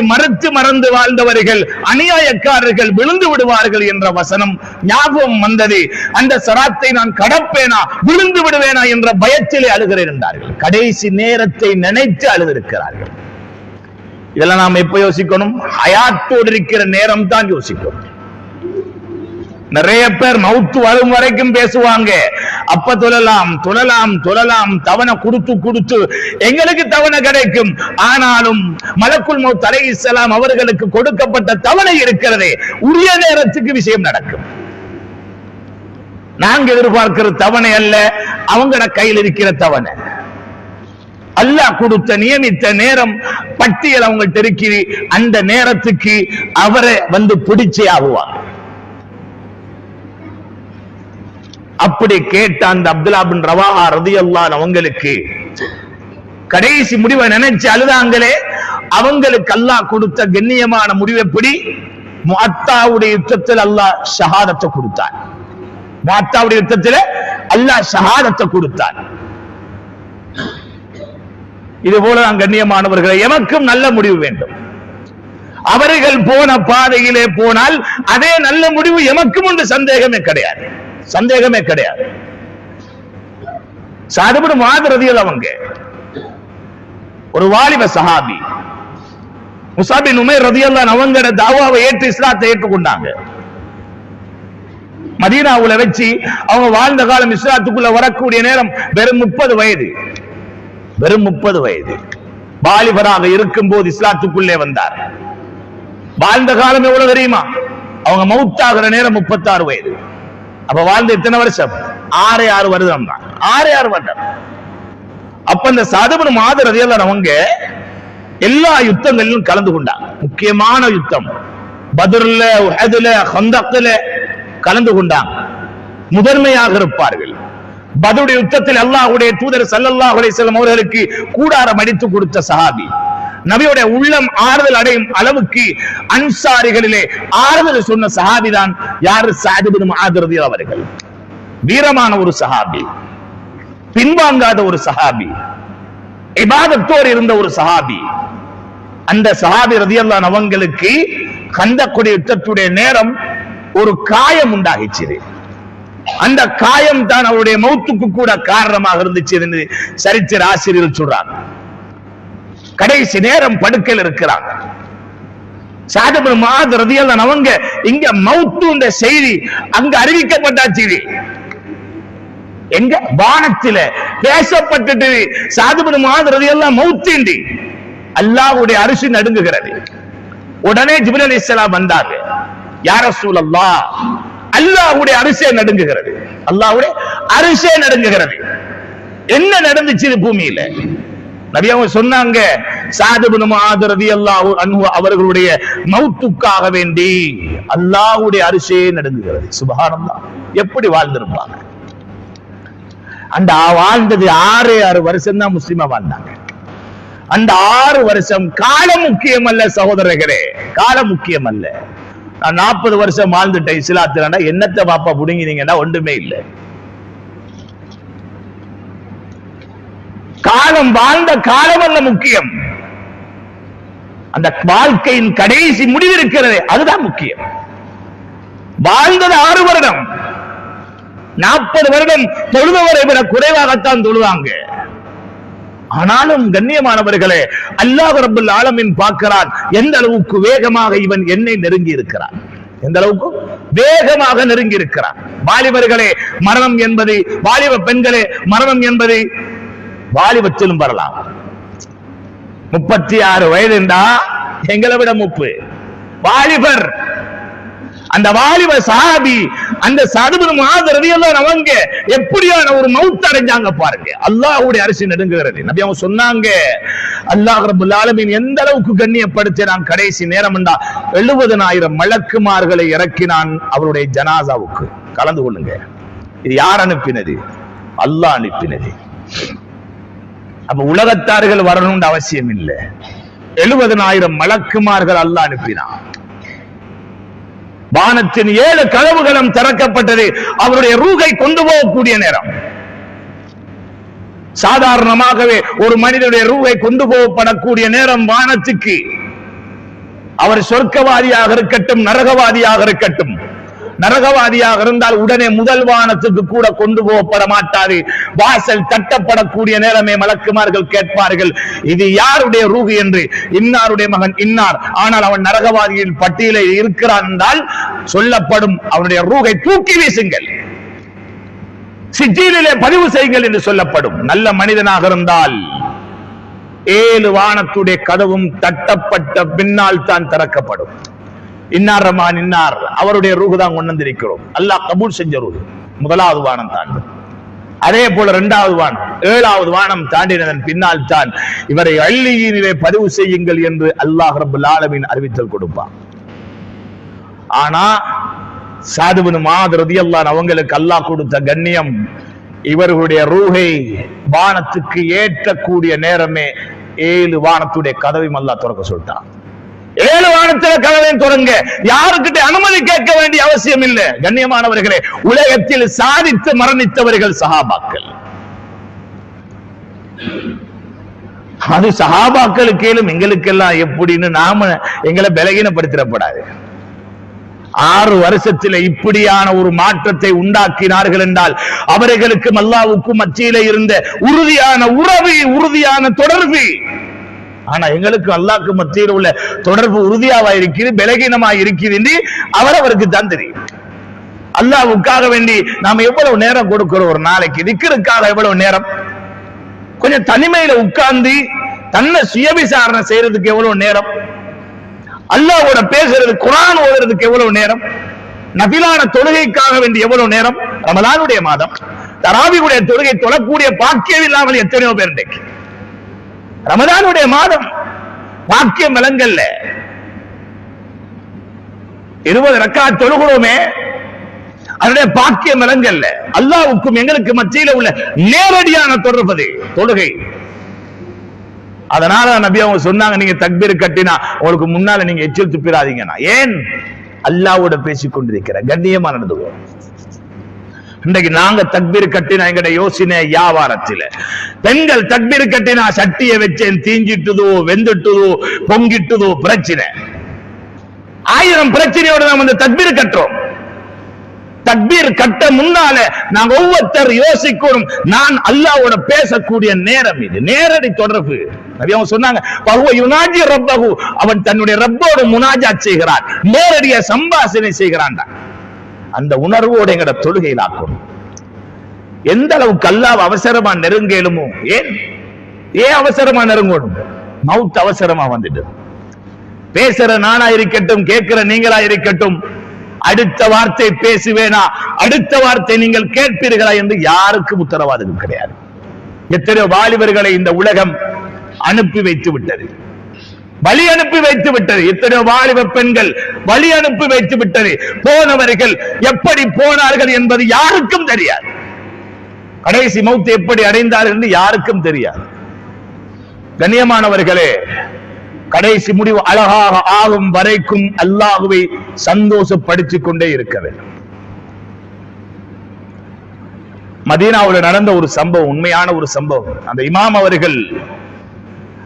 [SPEAKER 1] மறந்து வாழ்ந்தவர்கள் அநியாயக்காரர்கள் விழுந்து விடுவார்கள் என்ற வசனம் ஞாபகம் வந்தது. அந்த ஸிராத்தை நான் கடப்பேனா, விழுந்து விடுவேனா என்ற பயத்திலே அழுகிறேன் என்றார்கள். கடைசி நேரத்தை நினைத்து அழுதிருக்கிறார்கள். இதெல்லாம் நாம் எப்ப யோசிக்கணும்? ஹயாத்தோடு இருக்கிற நேரம் தான் யோசிக்கணும். நிறைய பேர் மவுத்து வரும் வரைக்கும் பேசுவாங்க, அப்ப தொழலாம் தவணை கொடுத்து எங்களுக்கு தவணை கிடைக்கும். ஆனாலும் மலக்குல் மௌத் அலைஹிஸ்ஸலாம் அவர்களுக்கு கொடுக்கப்பட்ட தவணை இருக்கிறதே, உரிய நேரத்துக்கு விஷயம் நடக்கும். நாங்க எதிர்பார்க்கிற தவணை அல்ல, அவங்க கையில் இருக்கிற தவணை. அல்லாஹ் கொடுத்த நியமித்த நேரம் பட்டியல் அவங்கள்ட்ட இருக்கிற அந்த நேரத்துக்கு அவரை வந்து பிடிச்சே ஆகுவாங்க. அப்படி கேட்ட அந்த அப்துல்லா பின் ரவாஹா ரலியல்லாஹு அன்ஹு அவங்களுக்கு கடைசி முடிவை நினைச்சு அழுதாங்களே, அவங்களுக்கு அல்லாஹ் கொடுத்த கண்ணியமான முடிவெப்படி? முஅத்தாவுடைய யுத்தத்தில் அல்லாஹ் ஷஹாதத்தை கொடுத்தான். முஅத்தாவுடைய யுத்தத்தில் அல்லாஹ் ஷஹாதத்தை கொடுத்தான். இது போல கண்ணியமானவர்களை, எமக்கும் நல்ல முடிவு வேண்டும். அவர்கள் போன பாதையிலே போனால் அதே நல்ல முடிவு எமக்கும் உண்டு, சந்தேகமே கிடையாது, சந்தேகமே கிடையாது. சஅத் இப்னு முஆத் ரலியல்லாஹு அவங்க ஒரு வாலிப சஹாபி, முஸஅப் பின் உமைர் ரலியல்லாஹு அவங்களோட தாவாவை ஏற்று இஸ்லாத்தை ஏற்றுக்கொண்டாங்க. மதீனாவுல வச்சு அவங்க வாழ்ந்த காலம் இஸ்லாத்துக்குள்ள வரக்கூடிய நேரம் வெறும் 30 வயது, வெறும் 30 வயது. வாலிபராக இருக்கும் போது இஸ்லாத்துக்குள்ளே வந்தார். வாழ்ந்த காலம் எவ்வளவு தெரியுமா? அவங்க மௌத்தாகிற நேரம் 36 வயது. அப்ப வாழ்ந்த எத்தனை வருஷம்? 6 வருடம் தான், 6 வருடம். அப்ப இந்த சஅத் இப்னு முஆத் ரலியல்லாஹு அவங்க எல்லா யுத்தங்களிலும் கலந்து கொண்டாங்க. முக்கியமான யுத்தம் பத்ர்ல, உஹதுல, கந்தக்ல கலந்து கொண்டாங்க. முதன்மையாக இருப்பார்கள். பத்ருடைய யுத்தத்தில் அல்லாஹ்வுடைய தூதர் ஸல்லல்லாஹு அலைஹி வஸல்லம் அவர்களுக்கு கூடாரம் அடித்து கொடுத்த சஹாபி, நபியுடைய உள்ளம் ஆறுதல் அடையும் அளவுக்கு அன்சாரிகளிலே ஆறுதல் சொன்ன சஹாபி தான் யார்? சஅத் இப்னு முஆத் ரலியல்லாஹு அவர்கள். வீரமான ஒரு சஹாபி, பின்வாங்காத ஒரு சஹாபி, இபாதத்தோடு இருந்த ஒரு சஹாபி. அந்த சஹாபி ரலியல்லாஹு அவங்களுக்கு கந்தக்குடைய யுத்தத்துடைய நேரம் ஒரு காயம் உண்டாகிச்சு. அந்த காயம் தான் அவருடைய மௌத்துக்கு கூட காரணமாக இருந்துச்சு என்று சரித்திர ஆசிரியர்கள் சொல்றாங்க. கடைசி நேரம் படுக்கையில் இருக்கிறாங்க. சஅத் இப்னு முஆத் ரலியல்லாஹு அவங்க இங்க மௌத்துன்ற செய்தி அங்க அறிவிக்கப்பட்டாச்சு. எங்க? வானத்தில பேசப்பட்டது. சஅத் இப்னு முஆத் ரலியல்லாஹு மௌத்தின்றி அல்லாஹ்வுடைய அரிசி நடுங்குகிறது. உடனே ஜிப்ரீல் அலைஹிஸ்ஸலாம் வந்தாங்க. யா ரசூலல்லாஹ், அல்லாஹ்வுடைய அரிசி நடுங்குகிறது, அல்லாஹ்வுடைய அரிசி நடுங்குகிறது. என்ன நடந்துச்சு பூமியில? நபி அவங்க சொன்னாங்க, சஅத் இப்னு முஆத் ரலியல்லாஹு அன்ஹு அவர்களுடைய மௌத்துக்காக வேண்டி அல்லாஹ்வுடைய அரிசி நடுங்குகிறது. சுப்ஹானல்லாஹ், எப்படி வாழ்ந்திருப்பாங்க? அந்த வாழ்ந்தது 6 வருஷம் தான் முஸ்லிமா வாழ்ந்தாங்க. அந்த 6 வருஷம் காலம் முக்கியம் அல்ல சகோதரர்களே, காலம் முக்கியம் அல்ல. நான் 40 வருஷம் வாழ்ந்துட்டேன் இஸ்லாத்துல, என்னத்தை பாப்பா புடுங்கினீங்கன்னா ஒன்றுமே இல்லை. காலம், வாழ்ந்த காலம் அல்ல முக்கியம், அந்த வாழ்க்கையின் கடைசி முடிவு இருக்கிறது, அதுதான் முக்கியம். வாழ்ந்தது 6 வருடம், 40 வருடம் தொழுபவரை விட குறைவாகத்தான் தொழுவாங்க. ஆனாலும் கண்ணியமானவர்களே, அல்லாஹ் ரப்பல் ஆலமீன் பார்க்கிறான் எந்த அளவுக்கு வேகமாக இவன் என்னை நெருங்கி இருக்கிறான், எந்த அளவுக்கு வேகமாக நெருங்கி இருக்கிறான். வாலிபர்களே, மரணம் என்பது, வாலிப பெண்களே, மரணம் என்பது வாலிபத்திலும் வரலாம். 36 வயது என்றா எங்களை விட 30 வாலிபர். அந்த வாலிப சஹாபி, அந்த சஅத் இப்னு முஆத் ரலியல்லாஹு அவங்க எப்படியான ஒரு மௌத் அடைஞ்சாங்க பாருங்க. அல்லாஹ்வுடைய அரிசி நடுங்குகிறது. நபி அவங்க சொன்னாங்க, அல்லாஹ் ரப்பல் ஆலமீன் எந்த அளவுக்கு கண்ணியப்படுத்தினான் கடைசி நேரம் என்றா 70,000 மலக்குமார்களை இறக்கினான் அவருடைய ஜனாசாவுக்கு. கலந்து கொள்ளுங்க. இது யார் அனுப்பினது? அல்லாஹ் அனுப்பினது. அப்ப உலகத்தார்கள் வரணும்னு அவசியம் இல்லை. 70,000 மலக்குமார்கள் அல்லாஹ் அனுப்பினான். வானத்தின் 7 கதவுகளும் திறக்கப்பட்டது அவருடைய ரூகை கொண்டு போகக்கூடிய நேரம். சாதாரணமாகவே ஒரு மனிதனுடைய ரூகை கொண்டு போகப்படக்கூடிய நேரம் வானத்துக்கு, அவர் சொர்க்கவாதியாக இருக்கட்டும் நரகவாதியாக இருக்கட்டும், நரகவாதியாக இருந்தால் உடனே முதல் வானத்துக்கு கூட கொண்டு போகப்பட மாட்டாது. வாசல் தட்டப்படக்கூடிய நேரமே மலக்குமார்கள் கேட்பார்கள், இது யாருடைய ரூஹ் என்று. இன்னாருடைய மகன் இன்னார், ஆனால் அவன் நரகவாதியின் பட்டியலில் இருக்கிறான் என்றால் சொல்லப்படும், அவனுடைய ரூஹை தூக்கி வீசுங்கள், சிஜீலிலே பதிவு செய்யுங்கள் என்று சொல்லப்படும். நல்ல மனிதனாக இருந்தால் 7 வானத்துடைய கதவும் தட்டப்பட்ட பின்னால் தான் திறக்கப்படும். இன்னார் ரஹ்மான் இன்னார், அவருடைய ரூஹ் தான் கொண்டு வந்திருக்கிறோம். அல்லாஹ் கபூல் செஞ்ச ரூஹ் முதலாவது வானம் தாண்டி, அதே போல 2வது வானம் 7வது வானம் தாண்டினதன் பின்னால் தான் இவரை அள்ளியினிலே பதிவு செய்யுங்கள் என்று அல்லாஹ் ரப்பல் ஆலமீன் அறிவித்தல் கொடுப்பான். ஆனா சஅத் இப்னு முஆத் ரலியல்லாஹு அவங்களுக்கு அல்லாஹ் கொடுத்த கண்ணியம், இவர்களுடைய ரூஹை வானத்துக்கு ஏற்றக்கூடிய நேரமே 7 வானத்துடைய கதவையும் அல்லாஹ் திறக்க சொல்லிட்டான். 7 வானத்தில கதவையும் தொடங்க, யாருக்கிட்ட அனுமதி கேட்க வேண்டிய அவசியம் இல்லை. கண்ணியமானவர்களே, உலகத்தில் சாதித்து மரணித்தவர்கள் சஹாபாக்கள். அது சஹாபாக்களுக்கேலும் எங்களுக்கெல்லாம் எப்படின்னு நாம எங்களை பலகீனப்படுத்திடப்படாது. 6 வருஷத்துல இப்படியான ஒரு மாற்றத்தை உண்டாக்கினார்கள் என்றால் அவர்களுக்கும் அல்லாஹ்வுக்கும் மத்தியில இருந்த உறுதியான உறவு, உறுதியான தொடர்பு. ஆனா எங்களுக்கு அல்லாஹ்வுக்கு மத்தியில் உள்ள தொடர்பு உறுதியாவா இருக்கிறது, பலகீனமா இருக்கிறது என்று அவரவருக்கு தான் தெரியும். அல்லாஹ்வுக்காக வேண்டி நாம எவ்வளவு நேரம் கொடுக்கிறோம் ஒரு நாளைக்கு? திக்ருக்காக எவ்வளவு நேரம்? கொஞ்சம் தனிமையில உட்கார்ந்து தன்னை சுய விசாரணை செய்யறதுக்கு எவ்வளவு நேரம்? அல்லாஹ்வோட பேசுறது, குர்ஆன் ஓதுறதுக்கு எவ்வளவு நேரம்? நபிலான தொழுகைக்காக வேண்டி எவ்வளவு நேரம்? ரமலானுடைய மாதம் தராவியுடைய தொழுகை தொழக்கூடிய பாக்கியம் இல்லாமல் எத்தனையோ பேர் இன்றைக்கு. ரமலானுடைய மாதம் பாக்கியம் விளங்கல்ல. 20 ரக்காத் தொழுகிறோமே, அதனுடைய பாக்கியம் விளங்கல்ல. அல்லாஹ்வுக்கும் எங்களுக்கு மத்தியில உள்ள நேரடியான தொடர்பு தொழுகை. அதனால நபி அவங்க சொன்னாங்க, நீங்க தக்பீர் கட்டினா உங்களுக்கு முன்னால நீங்க எச்சில் துப்பிடாதீங்கன்னா. ஏன்? அல்லாஹ்வோட பேசிக் கொண்டிருக்கிற கண்ணியமா நடந்துவோம். இன்றைக்கு நாங்க தக்பீர் கட்டினா எங்கட யோசனை வியாபாரத்தில. பெண்கள் தக்பீர் கட்டினா சட்டியை வச்சேன் தீஞ்சிட்டுதோ, வெந்துட்டுதோ, பொங்கிட்டுதோ பிரச்சனை. 1000 பிரச்சனையோட நாம் இந்த தக்பீர் கட்டுறோம். தக்பீர் கட்ட முன்னால நாங்க ஒவ்வொருத்தர் யோசிக்கணும், நான் அல்லாஹ்வோட பேசக்கூடிய நேரம் இது, நேரடி தொடர்பு. நபி அவங்க சொன்னாங்க, அவன் தன்னுடைய ரப்போடு முனாஜாத் செய்கிறான், நேரடியா சம்பாஷணை செய்கிறான். அந்த உணர்வோடு எங்கட தொழுகையில் ஆக்கணும். எந்த அளவுக்கு அல்லாஹ் அவசரமா நெருங்கலுமோ. ஏன் அவசரமா நெருங்கணும்? மவுத் அவசரமா வந்துட்டு. பேசுற நானா இருக்கட்டும், கேட்கிற நீங்களா இருக்கட்டும், அடுத்த வார்த்தை பேசுவேனா, அடுத்த வார்த்தை நீங்கள் கேட்பீர்களா என்று யாருக்கும் உத்தரவாதம் கிடையாது. எத்தனையோ வாலிபர்களை இந்த உலகம் அனுப்பி வைத்து விட்டது, வழி அனுப்பி வைத்து விட்டது. எத்தனையோ வாலிப பெண்கள் வழி அனுப்பி வைத்து விட்டது. போனவர்கள் எப்படி போனார்கள் என்பது யாருக்கும் தெரியாது. கடைசி மௌத் எப்படி அடைந்தார்கள் என்று யாருக்கும் தெரியாது. கண்ணியமானவர்களே, கடைசி முடிவு அழகாக ஆகும் வரைக்கும் அல்லாஹ்வை சந்தோஷப்படுத்திக் கொண்டே இருக்க வேண்டும். மதீனாவில் நடந்த ஒரு சம்பவம், உண்மையான ஒரு சம்பவம். அந்த இமாம் அவர்கள்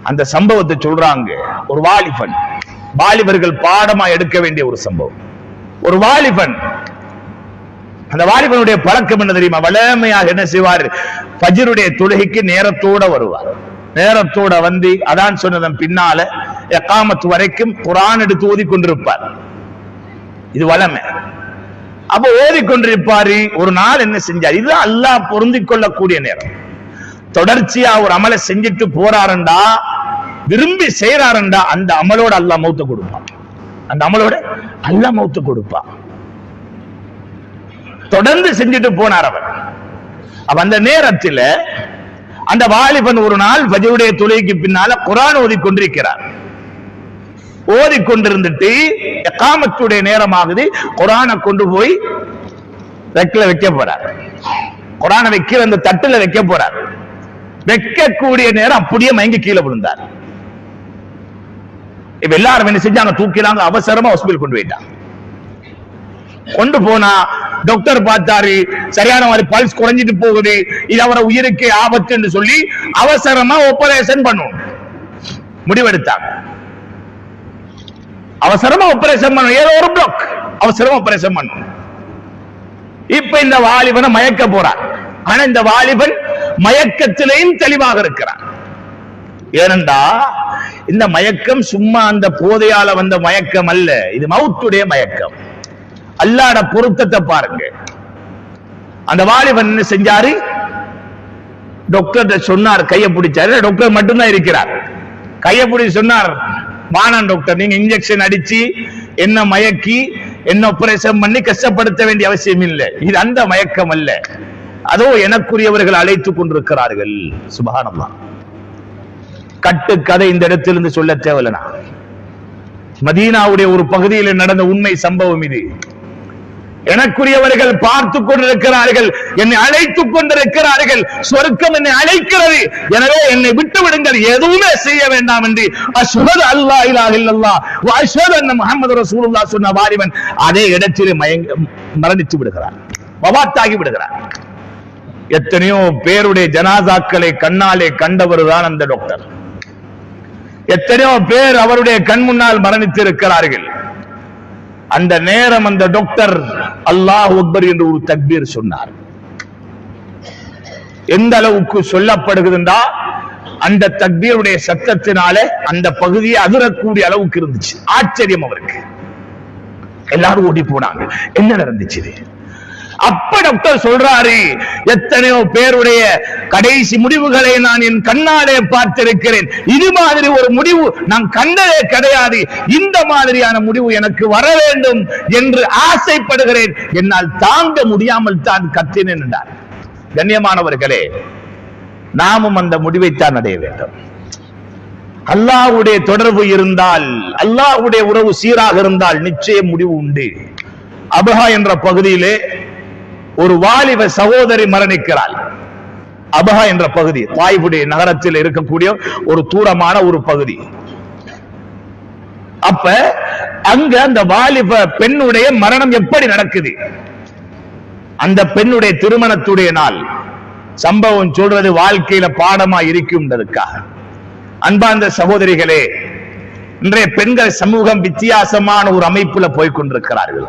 [SPEAKER 1] அந்த சம்பவத்தை சொல்றாங்க. ஒரு வாலிபன், வாலிபர்கள் பாடமா எடுக்க வேண்டிய ஒரு சம்பவம். ஒரு வாலிபன், அந்த வாலிபனுடைய பழக்கம் என்ன தெரியுமா? வளமையாக என்ன செய்வார்? ஃபஜ்ருடைய தொழுகைக்கு நேரத்தோட வருவார். நேரத்தோட வந்து அதான் சொன்னதன் பின்னால இகாமத் வரைக்கும் குர்ஆன் எடுத்து ஓதிக்கொண்டிருப்பார். இது வளமை. அப்ப ஓதிக்கொண்டிருப்பாரு. ஒரு நாள் என்ன செஞ்சார்? இது அல்லாஹ் பொருந்திக் கொள்ளக்கூடிய நேரம். தொடர்ச்சியா ஒரு அமலை செஞ்சுட்டு போறாருண்டா, விரும்பி செய்யறாருண்டா, அந்த அமலோட அல்லாஹ் மௌத்த கொடுப்பான். அந்த அமலோட அல்லாஹ் மௌத்த கொடுப்பான். தொடர்ந்து செஞ்சுட்டு போனார் அவர். அப்ப அந்த நேரத்தில் அந்த வாலிபன் ஒரு நாள் ஃபஜ்ருடைய தொழுகைக்கு பின்னால குர்ஆன் ஓதிக்கொண்டிருக்கிறார். ஓதிக்கொண்டிருந்துட்டு இகாமத்துடைய நேரமாகுது. குர்ஆனை கொண்டு போய் ரெக்கில வைக்க போறார். குர்ஆனை வைக்கிற அந்த தட்டுல வைக்க போறார். வைக்கக்கூடிய நேரம் அப்படியே மயங்கி கீழே விழுந்தார். இப்ப எல்லாரும் என்ன செஞ்சாங்க? தூக்கினாங்க, அவசரமா ஹாஸ்பிடல் கொண்டு போயிட்டாங்க. கொண்டு போனா டாக்டர் பார்த்தாரு, சரியான மாதிரி பல்ஸ் குறைஞ்சிட்டு போகுது, இது அவரை உயிருக்கு ஆபத்து என்று சொல்லி அவசரமா ஆபரேஷன் பண்ணும் முடிவெடுத்தாங்க. அவசரமா ஆபரேஷன் பண்ணும், ஏதோ ஒரு பிளாக், அவசரமா ஆபரேஷன் பண்ணும். இப்ப இந்த வாலிபனை மயக்க போறார். ஆனா இந்த வாலிபன் மயக்கத்திலேயும் தெளிவாக இருக்கிறார். ஏனென்றா இந்த மயக்கம் சும்மா அந்த போதையால வந்த மயக்கம் அல்ல, இது மவுத்துடைய மயக்கம். அல்லாஹ்வுடைய பொருத்தத்தை பாருங்க. அந்த வாலிபன் என்ன செஞ்சாரு? டாக்டர் சொன்னார், கையை பிடிச்சாரு. டாக்டர் மட்டும்தான் இருக்கிறார். கையை பிடிச்சி சொன்னார், வானான் டாக்டர், நீங்க இன்ஜெக்ஷன் அடிச்சு என்ன மயக்கி என்ன ஆபரேஷன் பண்ணி கஷ்டப்படுத்த வேண்டிய அவசியம் இல்லை. இது அந்த மயக்கம் அல்ல. அதோ எனக்குரியவர்கள் அழைத்துக் கொண்டிருக்கிறார்கள். சுப்ஹானல்லாஹ். கட்டு கதை இந்த இடத்திலிருந்து சொல்ல தேவையில்லை. மதீனாவுடைய ஒரு பகுதியில் நடந்த உண்மை சம்பவம் இது. எனக்குரியவர்கள் பார்த்து கொண்டிருக்கிறார்கள், என்னை அழைத்துக் கொண்டிருக்கிறார்கள், சொர்க்கம் என்னை அழைக்கிறது, எனவே என்னை விட்டு விடுங்கள், எதுவுமே செய்ய வேண்டாம் என்று அஷ்ஹது அல்லா இலாஹ இல்லல்லாஹ் வ அஷ்ஹது அன்ன முஹம்மது ரசூலுல்லாஹ் சொன்ன வாலிபன் அதே இடத்திலே மரணித்து விடுகிறார், வஃபாத்தாகி விடுகிறார். எத்தனையோ பேருடைய ஜனாசாக்களை கண்ணாலே கண்டவர் தான் அந்த டாக்டர். எத்தனையோ பேர் அவருடைய கண் முன்னால் மரணித்திருக்கிறார்கள். அந்த நேரம் அந்த டாக்டர் அல்லாஹ் அக்பர் என்று ஒரு தக்பீர் சொன்னார். எந்த அளவுக்கு சொல்லப்படுகிறதா, அந்த தக்பீருடைய சத்தத்தினால அந்த பகுதியை அதிரக்கூடிய அளவுக்கு இருந்துச்சு. ஆச்சரியம் அவருக்கு. எல்லாரும் ஓடி போனாங்க, என்ன நடந்துச்சு? அப்ப டாக்டர் சொல்றாரு, எத்தனையோ பேருடைய கடைசி முடிவுகளை நான் என் கண்ணாலே பார்த்திருக்கிறேன். இது மாதிரி ஒரு முடிவு நான் கண்டதே கிடையாது. இந்த மாதிரியான முடிவு எனக்கு வர வேண்டும் என்று ஆசைப்படுகிறேன். என்னால் தாங்க முடியாமல் தான் கத்தினேன் என்றார். கண்ணியமானவர்களே, நாமும் அந்த முடிவைத்தான் அடைய வேண்டும். அல்லாஹ்வுடைய தொடர்பு இருந்தால், அல்லாஹ்வுடைய உறவு சீராக இருந்தால் நிச்சயம் முடிவு உண்டு. அபஹா என்ற பகுதியிலே ஒரு வாலிப சகோதரி மரணிக்கிறாள். அபஹா என்ற பகுதி தாயிஃபுடைய நகரத்தில் இருக்கக்கூடிய ஒரு தூரமான ஒரு பகுதி. அப்ப அங்க அந்த வாலிப பெண்ணுடைய மரணம் எப்படி நடக்குது? அந்த பெண்ணுடைய திருமணத்துடைய நாள். சம்பவம் சொல்றது வாழ்க்கையில பாடமா இருக்கும்ன்றதுக்காக. அன்பார்ந்த சகோதரிகளே, இன்றைய பெண்கள் சமூகம் வித்தியாசமான ஒரு அமைப்புல போய்கொண்டிருக்கிறார்கள்.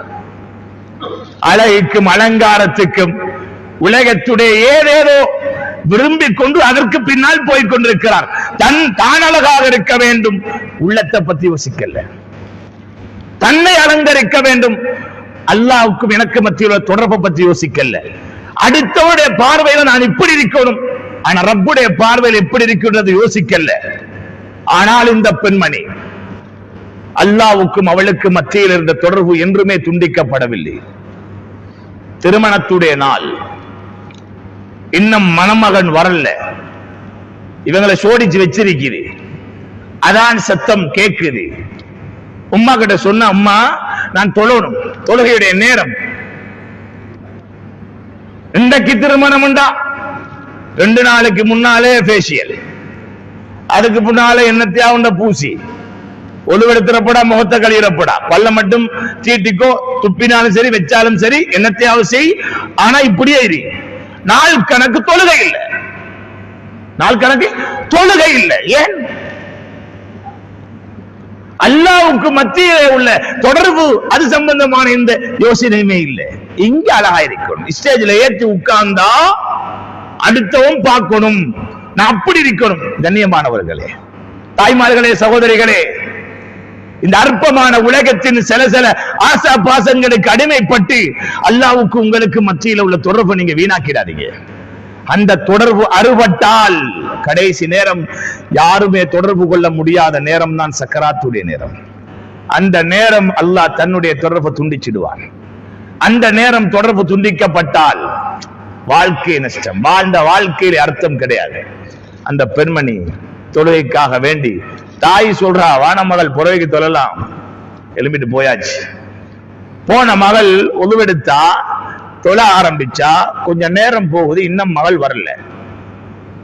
[SPEAKER 1] அழகுக்கும் அலங்காரத்துக்கும் உலகத்துடைய ஏதேதோ விரும்பிக் கொண்டு அதற்கு பின்னால் போய்கொண்டிருக்கிறார். தான் அழகாக இருக்க வேண்டும், உள்ளத்தை பத்தி யோசிக்கல. தன்னை அலங்கரிக்க வேண்டும், அல்லாஹ்வுக்கும் எனக்கு மத்தியில் தொடர்பை பத்தி யோசிக்கல. அடுத்தவருடைய பார்வையில நான் இப்படி இருக்கணும், ஆனா ரப்புடைய பார்வையில் எப்படி இருக்கின்றது யோசிக்கல. ஆனால் இந்த பெண்மணி அல்லாஹ்வுக்கும் அவளுக்கு மத்தியில் இருந்த தொடர்பு என்றுமே துண்டிக்கப்படவில்லை. திருமணத்துடைய நாள், இன்னும் மணமகன் வரல, இவங்களை சோடிச்சு வச்சிருக்குது. அதான் சத்தம் கேட்குது. உம்மா கிட்ட சொன்ன, அம்மா நான் தொழணும், தொழுகையுடைய நேரம். இன்றைக்கு திருமணம் உண்டா? 2 நாளைக்கு முன்னாலே பேசியல், அதுக்கு முன்னாலே என்னத்தையாவுண்ட பூசி, ஒழுவெடுத்துறப்படா, முகத்தை கழியிறப்படா, பல்ல மட்டும் தீட்டிக்கோ, துப்பினாலும் சரி வச்சாலும் சரி, என்னத்தையாவது செய். ஆனா இப்படியே இரு. நாள் கணக்கு தொழுகை இல்லை, நாள் கணக்கு தொழுகை இல்லை. ஏன்? அல்லாஹ்வுக்கு மத்தியிலே உள்ள தொடர்பு அது சம்பந்தமான இந்த யோசனையுமே இல்லை. இங்க அழகா இருக்கணும், ஸ்டேஜ்ல ஏற்றி உட்கார்ந்தா அடுத்தவும் பார்க்கணும், நான் அப்படி இருக்கணும். கண்ணியமானவர்களே, தாய்மார்களே, சகோதரிகளே, இந்த அற்பமான உலகத்தின் சில ஆசா பாசங்களுக்கு அடிமைப்பட்டு அல்லாஹ்வுக்கு உங்களுக்கு மத்தியில் உள்ள தொடர்பு நீங்க வீணாக்கிடாதீங்க. அந்த தொடர்பு அறுபட்டால் கடைசி நேரம் யாருமே தொடர்பு கொள்ள முடியாத நேரம் தான் சக்கராத்துடைய நேரம். அந்த நேரம் அல்லாஹ் தன்னுடைய தொடர்பை துண்டிச்சிடுவான். அந்த நேரம் தொடர்பு துண்டிக்கப்பட்டால் வாழ்க்கை நஷ்டம், வாழ்ந்த வாழ்க்கையில அர்த்தம் கிடையாது. அந்த பெண்மணி தொழுகைக்காக வேண்டி, தாய் சொல்றா, வான மகள் புறவைக்கு தொழலாம், எழுப்பிட்டு போயாச்சு. போன மகள் ஒதுவெடுத்தா, தொழ ஆரம்பிச்சா, கொஞ்ச நேரம் போகுது, இன்னும் மகள் வரல.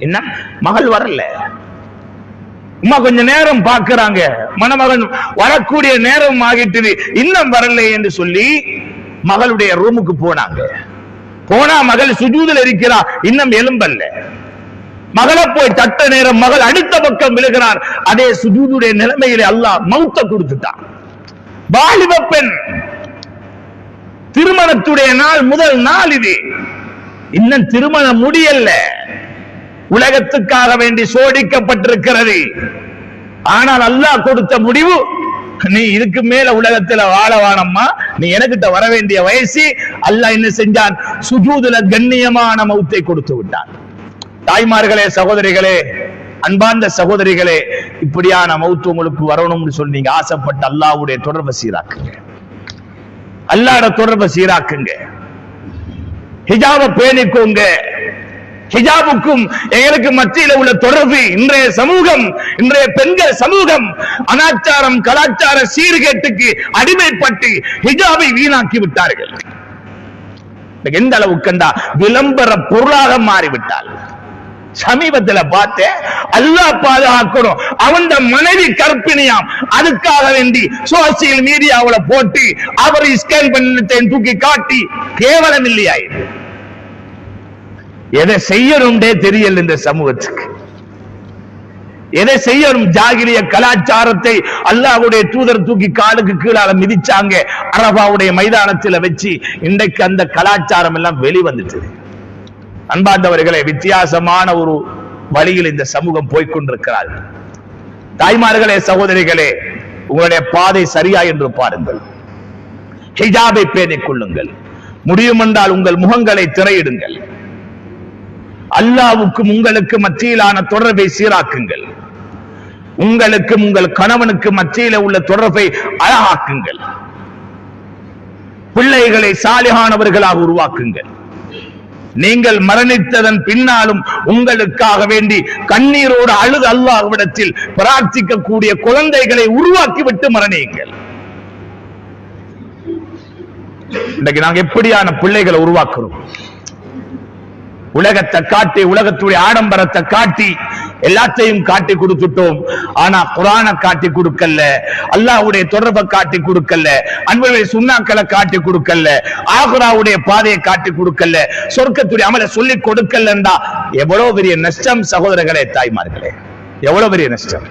[SPEAKER 1] இன்னும் மகள் வரல. அம்மா கொஞ்ச நேரம் பாக்குறாங்க, மணமகன் வரக்கூடிய நேரம் ஆகிட்டு, இன்னும் வரல என்று சொல்லி மகளுடைய ரூமுக்கு போனாங்க. போனா மகள் சுஜூதில் இருக்கிறா, இன்னும் எலும்பல்ல. மகளை போய் தட்ட நேரம் மகள் அடுத்த பக்கம் விழுகிறார். அதே சுஜூதுடைய நிலைமையிலே அல்லாஹ் மௌத்த கொடுத்துட்டான். வாலிப பெண், திருமணத்துடைய நாள், முதல் நாள் இது. இன்னும் திருமணம் முடியல, உலகத்துக்காக வேண்டி சோடிக்கப்பட்டிருக்கிறது. ஆனால் அல்லாஹ் கொடுத்த முடிவு, நீ இதுக்கு மேல உலகத்துல வாழவானம்மா, நீ எனக்கிட்ட வர வேண்டிய வயசு. அல்லாஹ் என்ன செஞ்சான்? சுஜூதுல கண்ணியமான மௌத்தை கொடுத்து விட்டான். தாய்மார்களே, சகோதரிகளே, அன்பார்ந்த சகோதரிகளே, இப்படியான மௌத்து உங்களுக்கு வரணும்னு சொல்லி நீங்க ஆசைப்பட்டு அல்லாஹ்வுடைய தொடர்பை சீராக்குங்க, அல்லாஹ்வோட தொடர்பை சீராக்குங்க. ஹிஜாபை பேணிக்கோங்க. ஹிஜாபுக்கும் எங்களுக்கு மத்தியில் உள்ள தொடர்பு, இன்றைய சமூகம், இன்றைய பெண்கள் சமூகம் அனாச்சாரம் கலாச்சார சீர்கேட்டுக்கு அடிமைப்பட்டு ஹிஜாபை வீணாக்கி விட்டார்கள். எந்த அளவுக்கு விளம்பர பொருளாக மாறிவிட்டால். சமீபத்தில் பார்த்து, அல்லாஹ் பாதுகாக்கணும், அவன் மனைவி கற்பிணியாம், அதுக்காக வேண்டி சோசியல் மீடியாவுல போட்டு அவரை ஸ்கேன் பண்ணி தூக்கி காட்டி கேவலம் இல்லையா? எதை செய்யணும்டே தெரியல இந்த சமூகத்துக்கு. எதை செய்யணும்? ஜாகிலிய கலாச்சாரத்தை அல்லாஹ்வுடைய தூதர் தூக்கி காலுக்கு கீழால மிதிச்சாங்க அரபாவுடைய மைதானத்தில் வச்சு. இன்றைக்கு அந்த கலாச்சாரம் எல்லாம் வெளிவந்துட்டு, அன்பார்ந்தவர்களே, வித்தியாசமான ஒரு வழியில் இந்த சமூகம் போய்கொண்டிருக்கிறார்கள். தாய்மார்களே, சகோதரிகளே, உங்களுடைய பாதை சரியா என்று பாருங்கள். ஹிஜாபை பேணிக் கொள்ளுங்கள். முடியும் என்றால் உங்கள் முகங்களை திரையிடுங்கள். அல்லாஹ்வுக்கும் உங்களுக்கு மத்தியிலான தொடர்பை சீராக்குங்கள். உங்களுக்கும் உங்கள் கணவனுக்கு மத்தியில உள்ள தொடர்பை அழகாக்குங்கள். பிள்ளைகளை சாலிகானவர்களாக உருவாக்குங்கள். நீங்கள் மரணித்ததன் பின்னாலும் உங்களுக்காக வேண்டி கண்ணீரோடு அழுது அல்லாஹ்விடத்தில் பிரார்த்திக்கக்கூடிய குழந்தைகளை உருவாக்கிவிட்டு மரணியுங்கள். இன்றைக்கு நாங்க எப்படியான பிள்ளைகளை உருவாக்குறோம்? உலகத்தை காட்டி, உலகத்துடைய ஆடம்பரத்தை காட்டி எல்லாத்தையும் காட்டி கொடுத்துட்டோம். ஆனா குர்ஆனை காட்டி கொடுக்கல, அல்லாஹ்வுடைய தொடர்பை காட்டி கொடுக்கல, அன்புடைய சுன்னாக்களை காட்டி கொடுக்கல, ஆகிராவுடைய பாதையை காட்டி கொடுக்கல, சொர்க்கத்துடைய அமலை சொல்லி கொடுக்கலண்டா எவ்வளவு பெரிய நஷ்டம் சகோதரர்களே, தாய்மார்களே, எவ்வளவு பெரிய நஷ்டம்.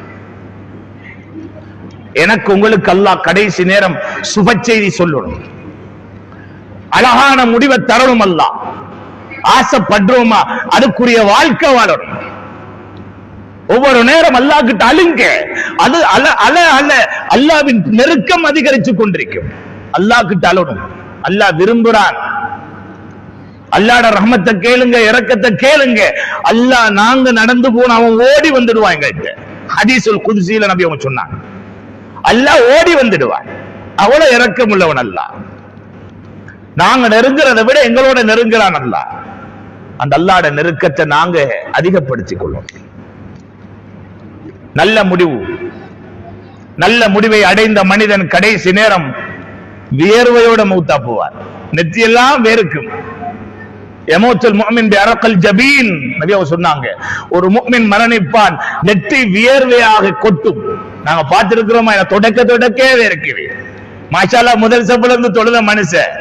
[SPEAKER 1] எனக்கு உங்களுக்கு அல்லாஹ் கடைசி நேரம் சுப செய்தி சொல்லணும், அழகான முடிவை தரணும். அல்லாஹ் ஆசைப்படுறோமா? அதுக்குரிய வாழ்க்கை வாழணும். ஒவ்வொரு நேரம் அல்லாஹ் கிட்ட அழுங்க. அது அல்லாஹ்வின் நெருக்கம் அதிகரித்துக் கொண்டிருக்கும். அல்லாஹ் கிட்ட அழணும். அல்லாஹ் விரும்புறான். அல்லாஹ்வோட ரஹ்மத்தை கேளுங்க, இரக்கத்தை கேளுங்க. அல்லாஹ் நாங்க நடந்து போன அவன் ஓடி வந்துடுவான் எங்கள்கிட்ட. ஹதீஸுல் குத்ஸில நபி அவங்க சொன்னாங்க, அல்லாஹ் ஓடி வந்துடுவான். அவ்வளவு இரக்கம் உள்ளவன் அல்லாஹ். நாங்க நெருங்குறதை விட எங்களோட நெருங்குறான் அல்லாஹ். அந்த அல்லாஹ்வோட நெருக்கத்தை நாங்க அதிகப்படுத்திக் கொள்வோம். நல்ல முடிவு, நல்ல முடிவை அடைந்த மனிதன் கடைசி நேரம் வியர்வையோட மௌத்தா போவார். நெத்தியெல்லாம் வேர்க்கும். யமூத்துல் முஃமின் பிஅரகல் ஜபீன் நபி அவங்க சொன்னாங்க, ஒரு முஃமின் மரணிப்பான், நெற்றி வியர்வையாக கொட்டும். நாங்க பார்த்திருக்கிறோமா? தொடக்கே வேர்க்குது. மாஷாஅல்லாஹ், முதல் சபையில இருந்து தொழுத மனுஷன்,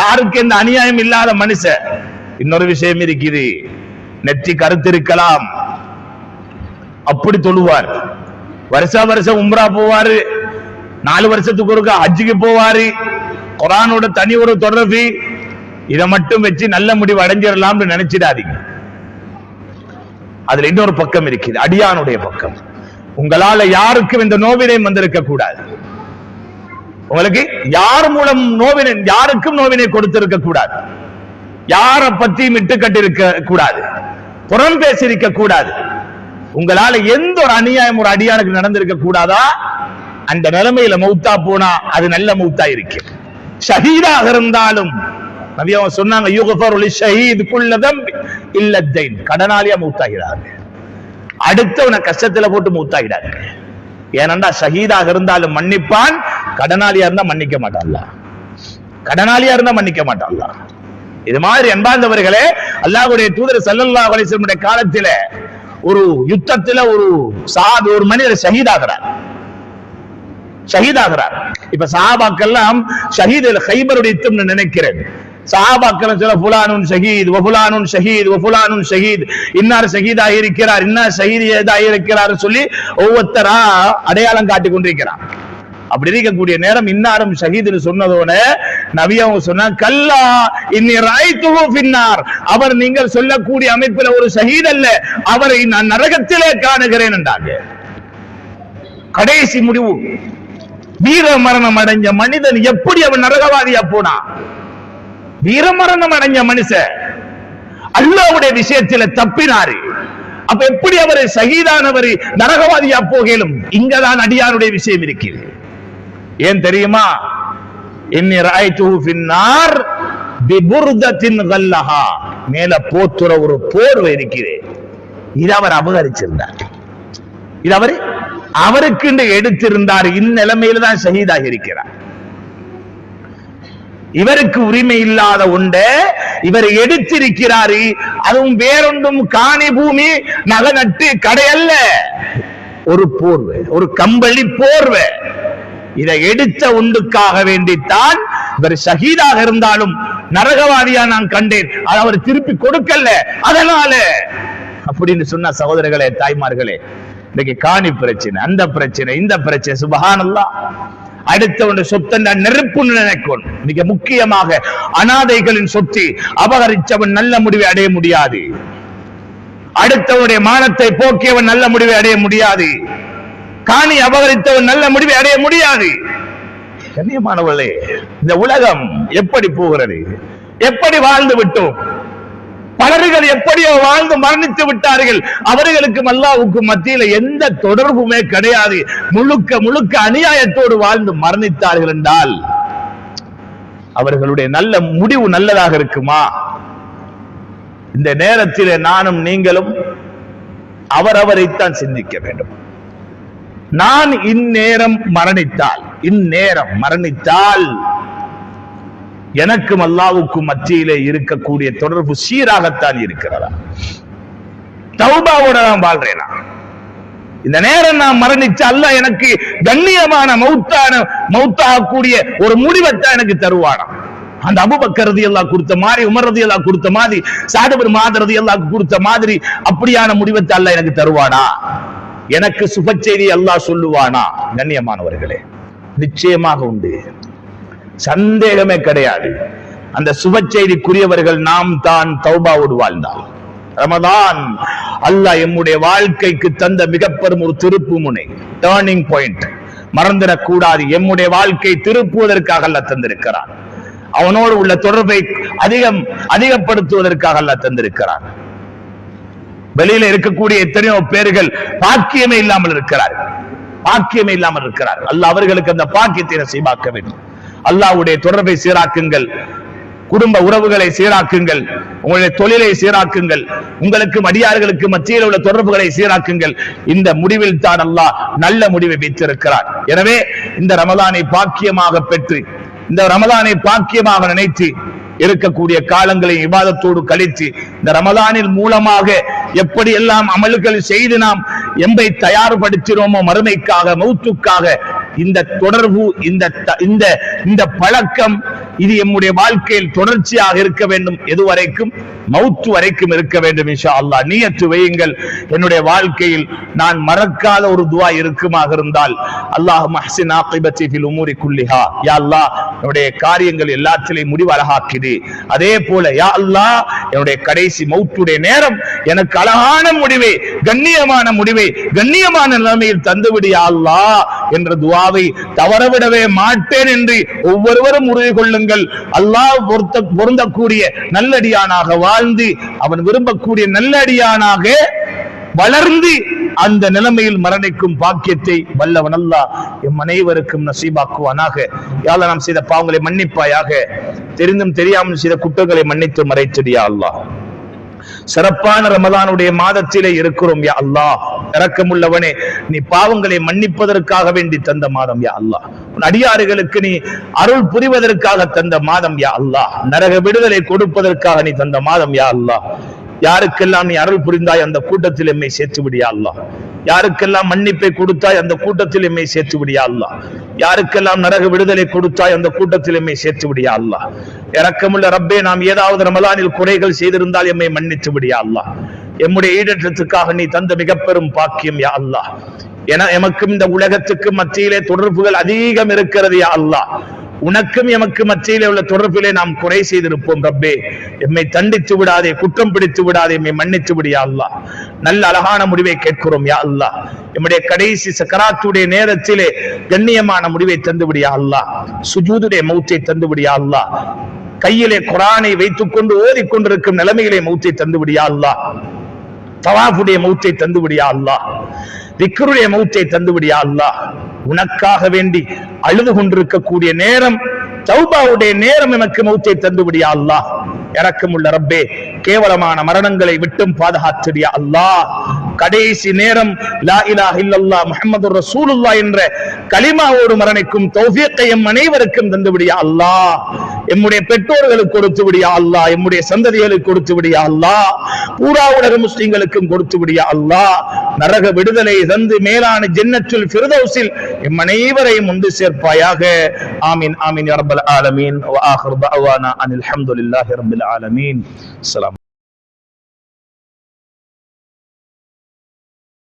[SPEAKER 1] யாருக்கு எந்த அநியாயம் இல்லாத மனுஷன். இன்னொரு விஷயம் இருக்குது, நெற்றி கருத்து இருக்கலாம், அப்படி தொழுவார். வருஷம் உம்ரா போவாரு, 4 வருஷத்துக்கு ஒருக்கா ஹஜ்ஜுக்கு போவாரு, குர்ஆனோட தனி ஒரு தொடர்பு. இதை மட்டும் வச்சு நல்ல முடிவு அடைஞ்சிடலாம்னு நினைச்சிடாதீங்க. அதுல இன்னொரு பக்கம் இருக்குது, அடியானுடைய பக்கம். உங்களால யாருக்கும் இந்த நோவினை வந்திருக்க கூடாது. உங்களுக்கு யார் மூலம் நோவினை, யாருக்கும் நோவினை கொடுத்திருக்க கூடாது. யார பத்தியும் இட்டு கட்டிருக்க கூடாது, புறம் பேசியிருக்க கூடாது. உங்களால எந்த ஒரு அநியாயம் ஒரு அடியானுக்கு நடந்திருக்க கூடாதா? அந்த நிலைமையில மௌத்தா போனா அது நல்ல மௌத்தா இருக்கு. ஷஹீதாக இருந்தாலும் நபி அவங்க சொன்னாங்க, யுக்ஃபரு லிஷஹீத் குல்ல தம்பி இல்ல தைன். கடனாளியா மௌத்தாகிறாங்க. அடுத்தவனை கஷ்டத்துல போட்டு மௌத்தாகிறாங்க. ஏனண்டா ஷஹீதாக இருந்தாலும் மன்னிப்பான், கடனாளியா இருந்தா மன்னிக்க மாட்டான்ல. கடனாளியா இருந்தா மன்னிக்க மாட்டான்ல. இது மாதிரி அன்பார்ந்தவர்களே, அல்லாஹ்வுடைய தூதர் ஸல்லல்லாஹு அலைஹி வஸல்லம் காலத்திலே ஒரு யுத்தத்துல ஒரு மனிதர் ஷஹீதாகிறார். இப்ப சஹாபாக்கெல்லாம் ஷஹீதுல் கைபருடைய யுத்தம்னு நினைக்கிறேன். சஹாபாக்கள் சொல்ல ஃபுலானுன் ஷஹீத் வ ஃபுலானுன் ஷஹீத் வ ஃபுலானுன் ஷஹீத், இன்னார் ஷஹீதாக இருக்கிறார், இன்னார் ஷஹீதாக இருக்கிறார் சொல்லி ஒவ்வொருத்தரா அடையாளம் காட்டி கொண்டிருக்கிறார். அப்படி இருக்கக்கூடிய நேரம் இன்னாரும் ஷஹீதுன்னு சொன்னதோட நபி அவங்க சொன்னாங்க, கல்லா இன்னி ரஅய்துஹு ஃபின்னார், அவர் நீங்கள் சொல்லக்கூடிய அமைப்பில் ஒரு ஷஹீத் அல்ல, அவரை நான் நரகத்திலே காணுகிறேன் என்றாங்க. கடைசி முடிவு, வீர மரணம் அடைஞ்ச மனிதன் எப்படி அவன் நரகவாதியா போனா? வீரமரணம் அடைஞ்ச மனுஷன் அல்லாஹ்வுடைய விஷயத்துல தப்பினாரு. அப்ப எப்படி அவர் ஷஹீதானவர் நரகவாதியா போகலும்? இங்கதான் அடியாருடைய விஷயம் இருக்கிறது. ஏன் தெரியுமா? இன்னி ரஅய்துஹு ஃபின்னார் பிபுர்தத்தின் கல்லஹா, மேல போத்துற ஒரு போர்வை இருக்கிறது, இது அவர் அபகரிச்சிருந்தார். இது அவருக்கு எடுத்திருந்தார். இந்நிலைமையில தான் ஷஹீதாக இருக்கிறார். இவருக்கு உரிமை இல்லாத ஒன்றை இவர் எடுத்திருக்கிறாரு. அதுவும் வேறொன்றும் காணி பூமி நகை நட்டு கடையல்ல, ஒரு போர்வை, ஒரு கம்பளி போர்வை. இதை எடுத்த ஒன்றுக்காக வேண்டித்தான் இவர் ஷஹீதாக இருந்தாலும் நரகவாதியா நான் கண்டேன், அதை அவர் திருப்பி கொடுக்கல. அதனால அப்படின்னு சொன்ன சகோதரர்களே, தாய்மார்களே, இன்னைக்கு காணி பிரச்சனை, அந்த பிரச்சனை, இந்த பிரச்சனை. சுப்ஹானல்லாஹ். அடுத்தவனுடைய சொத்தை நெருப்பு நினைக்கும். மிக முக்கியமாக அனாதைகளின் சொத்தை அபகரிச்சவன் நல்ல முடிவை அடைய முடியாது. அடுத்தவனுடைய மானத்தை போக்கியவன் நல்ல முடிவை அடைய முடியாது. காணி அபகரித்தவன் நல்ல முடிவை அடைய முடியாது. கண்ணியமானவர்களே, இந்த உலகம் எப்படி போகிறது? எப்படி வாழ்ந்து விட்டோம்? பலர்கள் எப்படியோ வாழ்ந்து மரணித்து விட்டார்கள். அவர்களுக்கும் அல்லாஹ்வுக்கும் மத்தியில எந்த தொடர்புமே கிடையாது. முழுக்க முழுக்க அநியாயத்தோடு வாழ்ந்து மரணித்தார்கள் என்றால் அவர்களுடைய நல்ல முடிவு நல்லதாக இருக்குமா? இந்த நேரத்தில் நானும் நீங்களும் அவரவரைத்தான் சிந்திக்க வேண்டும். நான் இந்நேரம் மரணித்தால் எனக்கும் அல்லாஹ்வுக்கும் மத்தியிலே இருக்கக்கூடிய தொடர்பு சீராகத்தான் இருக்கிறதா? தௌபாவோட நான் வாழ்றேனா? இந்த நேரம் நான் மரணிச்ச அல்லாஹ் எனக்கு கண்ணியமான மௌத்தாகக்கூடிய ஒரு முடிவைத்தான் எனக்கு தருவானா? அந்த அபூபக்கர் ரலியல்லாஹு கொடுத்த மாதிரி, உமர் ரலியல்லாஹு கொடுத்த மாதிரி, சஅத் இப்னு முஆத் ரலியல்லாஹு கொடுத்த மாதிரி அப்படியான முடிவை அல்லாஹ் எனக்கு தருவானா? எனக்கு சுப செய்தி அல்லாஹ் சொல்லுவானா? கண்ணியமானவர்களே, நிச்சயமாக உண்டு, சந்தேகமே கிடையாது. அந்த சுப செய்திக்குரியவர்கள் நாம் தான் தௌபாவோடு வாழ்ந்தால். ரமதான் அல்லாஹ் எம்முடைய வாழ்க்கைக்கு தந்த மிக பெரும் ஒரு திருப்பு முனை, டர்னிங் பாயிண்ட். மறந்துடக்கூடாது. எம்முடைய வாழ்க்கை திருப்புவதற்காக அல்லாஹ் தந்திருக்கிறான். அவனோடு உள்ள தொடர்பை அதிகப்படுத்துவதற்காக அல்லாஹ் தந்திருக்கிறான். வெளியில இருக்கக்கூடிய எத்தனையோ பேர்கள் பாக்கியமே இல்லாமல் இருக்கிறார்கள். அல்லாஹ் அவர்களுக்கு அந்த பாக்கியத்தை நசீபாக்க வேண்டும். அல்லாஹ்வுடைய தொடர்பை சீராக்குங்கள், குடும்ப உறவுகளை சீராக்குங்கள், உங்களுடைய தொழிலை சீராக்குங்கள், உங்களுக்கு அடியார்களுக்கு மத்தியில் உள்ள தொடர்புகளை சீராக்குங்கள். இந்த முடிவில் தான் அல்லாஹ் நல்ல முடிவை வைத்திருக்கிறார். எனவே இந்த ரமலானை பாக்கியமாக பெற்று, இந்த ரமலானை பாக்கியமாக நினைத்து இருக்கக்கூடிய காலங்களை இபாதத்தோடு கழித்து, இந்த ரமலானின் மூலமாக எப்படி எல்லாம் அமல்கள் செய்து நாம் எம்பை தயார்படுத்தினோமோ மறுமைக்காக, மௌத்துக்காக, இந்த தொடர்பு, இந்த பழக்கம் இது நம்முடைய வாழ்க்கையில் தொடர்ச்சியாக இருக்க வேண்டும். எதுவரைக்கும்? மௌத்து வரைக்கும் இருக்க வேண்டும். இன்ஷா அல்லாஹ் நியத்து வையுங்கள். என்னுடைய வாழ்க்கையில் நான் மறக்காத ஒரு துஆ இருக்குமாக இருந்தால், அல்லாஹும்ம அஹ்சின் ஆகிபத்தி ஃபில் உமூரி குல்லிஹா, யா அல்லாஹ் என்னுடைய காரியங்கள் எல்லாத்திலையும் முடிவு அழகாக்கிடு. அதே போல யா அல்லாஹ் என்னுடைய கடைசி மௌத்துடைய நேரம் எனக்கு அழகான முடிவை, கண்ணியமான முடிவை, கண்ணியமான நிலைமையில் தந்துவிடு யா அல்லாஹ் என்ற துஆவை தவறவிடவே மாட்டேன் என்று ஒவ்வொருவரும் உறுதி கொள்ளுங்கள். அல்லாஹ் பொருந்தக்கூடிய நல்லடியானாக வாழ்ந்து, அவன் விரும்பக்கூடிய நல்லடியானாக வளர்ந்து அந்த நிலைமையில் மரணிக்கும் பாக்கியத்தை வல்லவன் அல்லாஹ் எம் அனைவருக்கும் நசீபாக்குவானாக. யா அல்லாஹ் நாம் செய்த பாவங்களை மன்னிப்பாயாக. தெரிந்தும் தெரியாமல் செய்த குற்றங்களை மன்னித்து மறைத்திடியா அல்லாஹ். சிறப்பான ரமலானுடைய மாதத்திலே இருக்கிறோம் யா அல்லாஹ். இரக்கமுள்ளவனே, நீ பாவங்களை மன்னிப்பதற்காக வேண்டி தந்த மாதம் யா அல்லாஹ். உன் அடியாறுகளுக்கு நீ அருள் புரிவதற்காக தந்த மாதம் யா அல்லாஹ். நரக விடுதலை கொடுப்பதற்காக நீ தந்த மாதம் யா அல்லாஹ். யாருக்கெல்லாம் நீ அருள் புரிந்தாய் அந்த கூட்டத்தில் எம்மை சேர்த்து விடியா அல்லாஹ். யாருக்கெல்லாம் மன்னிப்பை கொடுத்தாய் அந்த கூட்டத்தில் எம்மை சேர்த்து விடியா அல்லாஹ். யாருக்கெல்லாம் நரக விடுதலை கொடுத்தாய் அந்த கூட்டத்தில் எம்மை சேர்த்து விடியா அல்லாஹ். இரக்கமுள்ள ரப்பே, நாம் ஏதாவது ரமலானில் குறைகள் செய்திருந்தால் எம்மை மன்னித்து விடியா அல்லாஹ். எம்முடைய ஈடற்றத்துக்காக நீ தந்த மிக பெரும் பாக்கியம் யா அல்லாஹ். எமக்கும் இந்த உலகத்துக்கு மத்தியிலே தொடர்புகள் அதிகம் இருக்கிறது யா அல்லாஹ். உனக்கும் எமக்கு மத்தியிலே உள்ள தொடர்பிலே நாம் குறை செய்திருப்போம் ரப்பே. எம்மை தண்டித்து விடாதே, குற்றம் பிடித்து விடாதே, எம்மை மன்னித்து விடியா அல்லாஹ். நல்ல அழகான முடிவை கேட்கிறோம் யா அல்லாஹ். எம்முடைய கடைசி சக்கராத்துடைய நேரத்திலே கண்ணியமான முடிவை தந்து விடியா அல்லாஹ். சுஜூதுடைய மௌத்தை தந்து விடியா அல்லாஹ். கையிலே குர்ஆனை வைத்துக் கொண்டு ஓதிக்கொண்டிருக்கும் நிலைமையிலே மௌத்தை தந்து விடியா அல்லாஹ். தவாஃபுடைய மௌத்தை தந்து விடியா அல்லாஹ். திக்ருடைய மௌத்தை தந்து விடியா அல்லாஹ். உனக்காக வேண்டி அழுது கொண்டிருக்கக்கூடிய நேரம், தௌபாவுடைய நேரம் எனக்கு மௌத்தை தந்து விடியா அல்லாஹ். இரக்கமுள்ள ரப்பே, கேவலமான மரணங்களை விட்டும் பாதுகாத்துடியா அல்லாஹ். கடைசி நேரம் லா இலாஹ இல்லல்லாஹ் முஹம்மதுர் ரசூலுல்லாஹ் என்ற கலிமாவோடு மரணிக்கும் தௌஃபீக்கை எம் அனைவருக்கும் தந்து விடியா அல்லாஹ். எம்முடைய பெற்றோர்களுக்கு கொடுத்து விடியா அல்லாஹ். எம்முடைய சந்ததிகளுக்கு கொடுத்து விடியா அல்லாஹ். பூரா உலக முஸ்லிம்களுக்கும் கொடுத்து விடியா அல்லாஹ். நரக விடுதலை தந்து மேலான ஜன்னத்துல் ஃபிர்தௌஸில் எம் அனைவரையும் ஒன்று சேர்ப்பாயாக. ஆமீன் ஆமீன் யா ரப்பல் ஆலமீன். வ ஆகிரு தஅவானா அனில் ஹம்துலில்லாஹி ரப்பில் ஆலமீன். அஸ்ஸலாம்.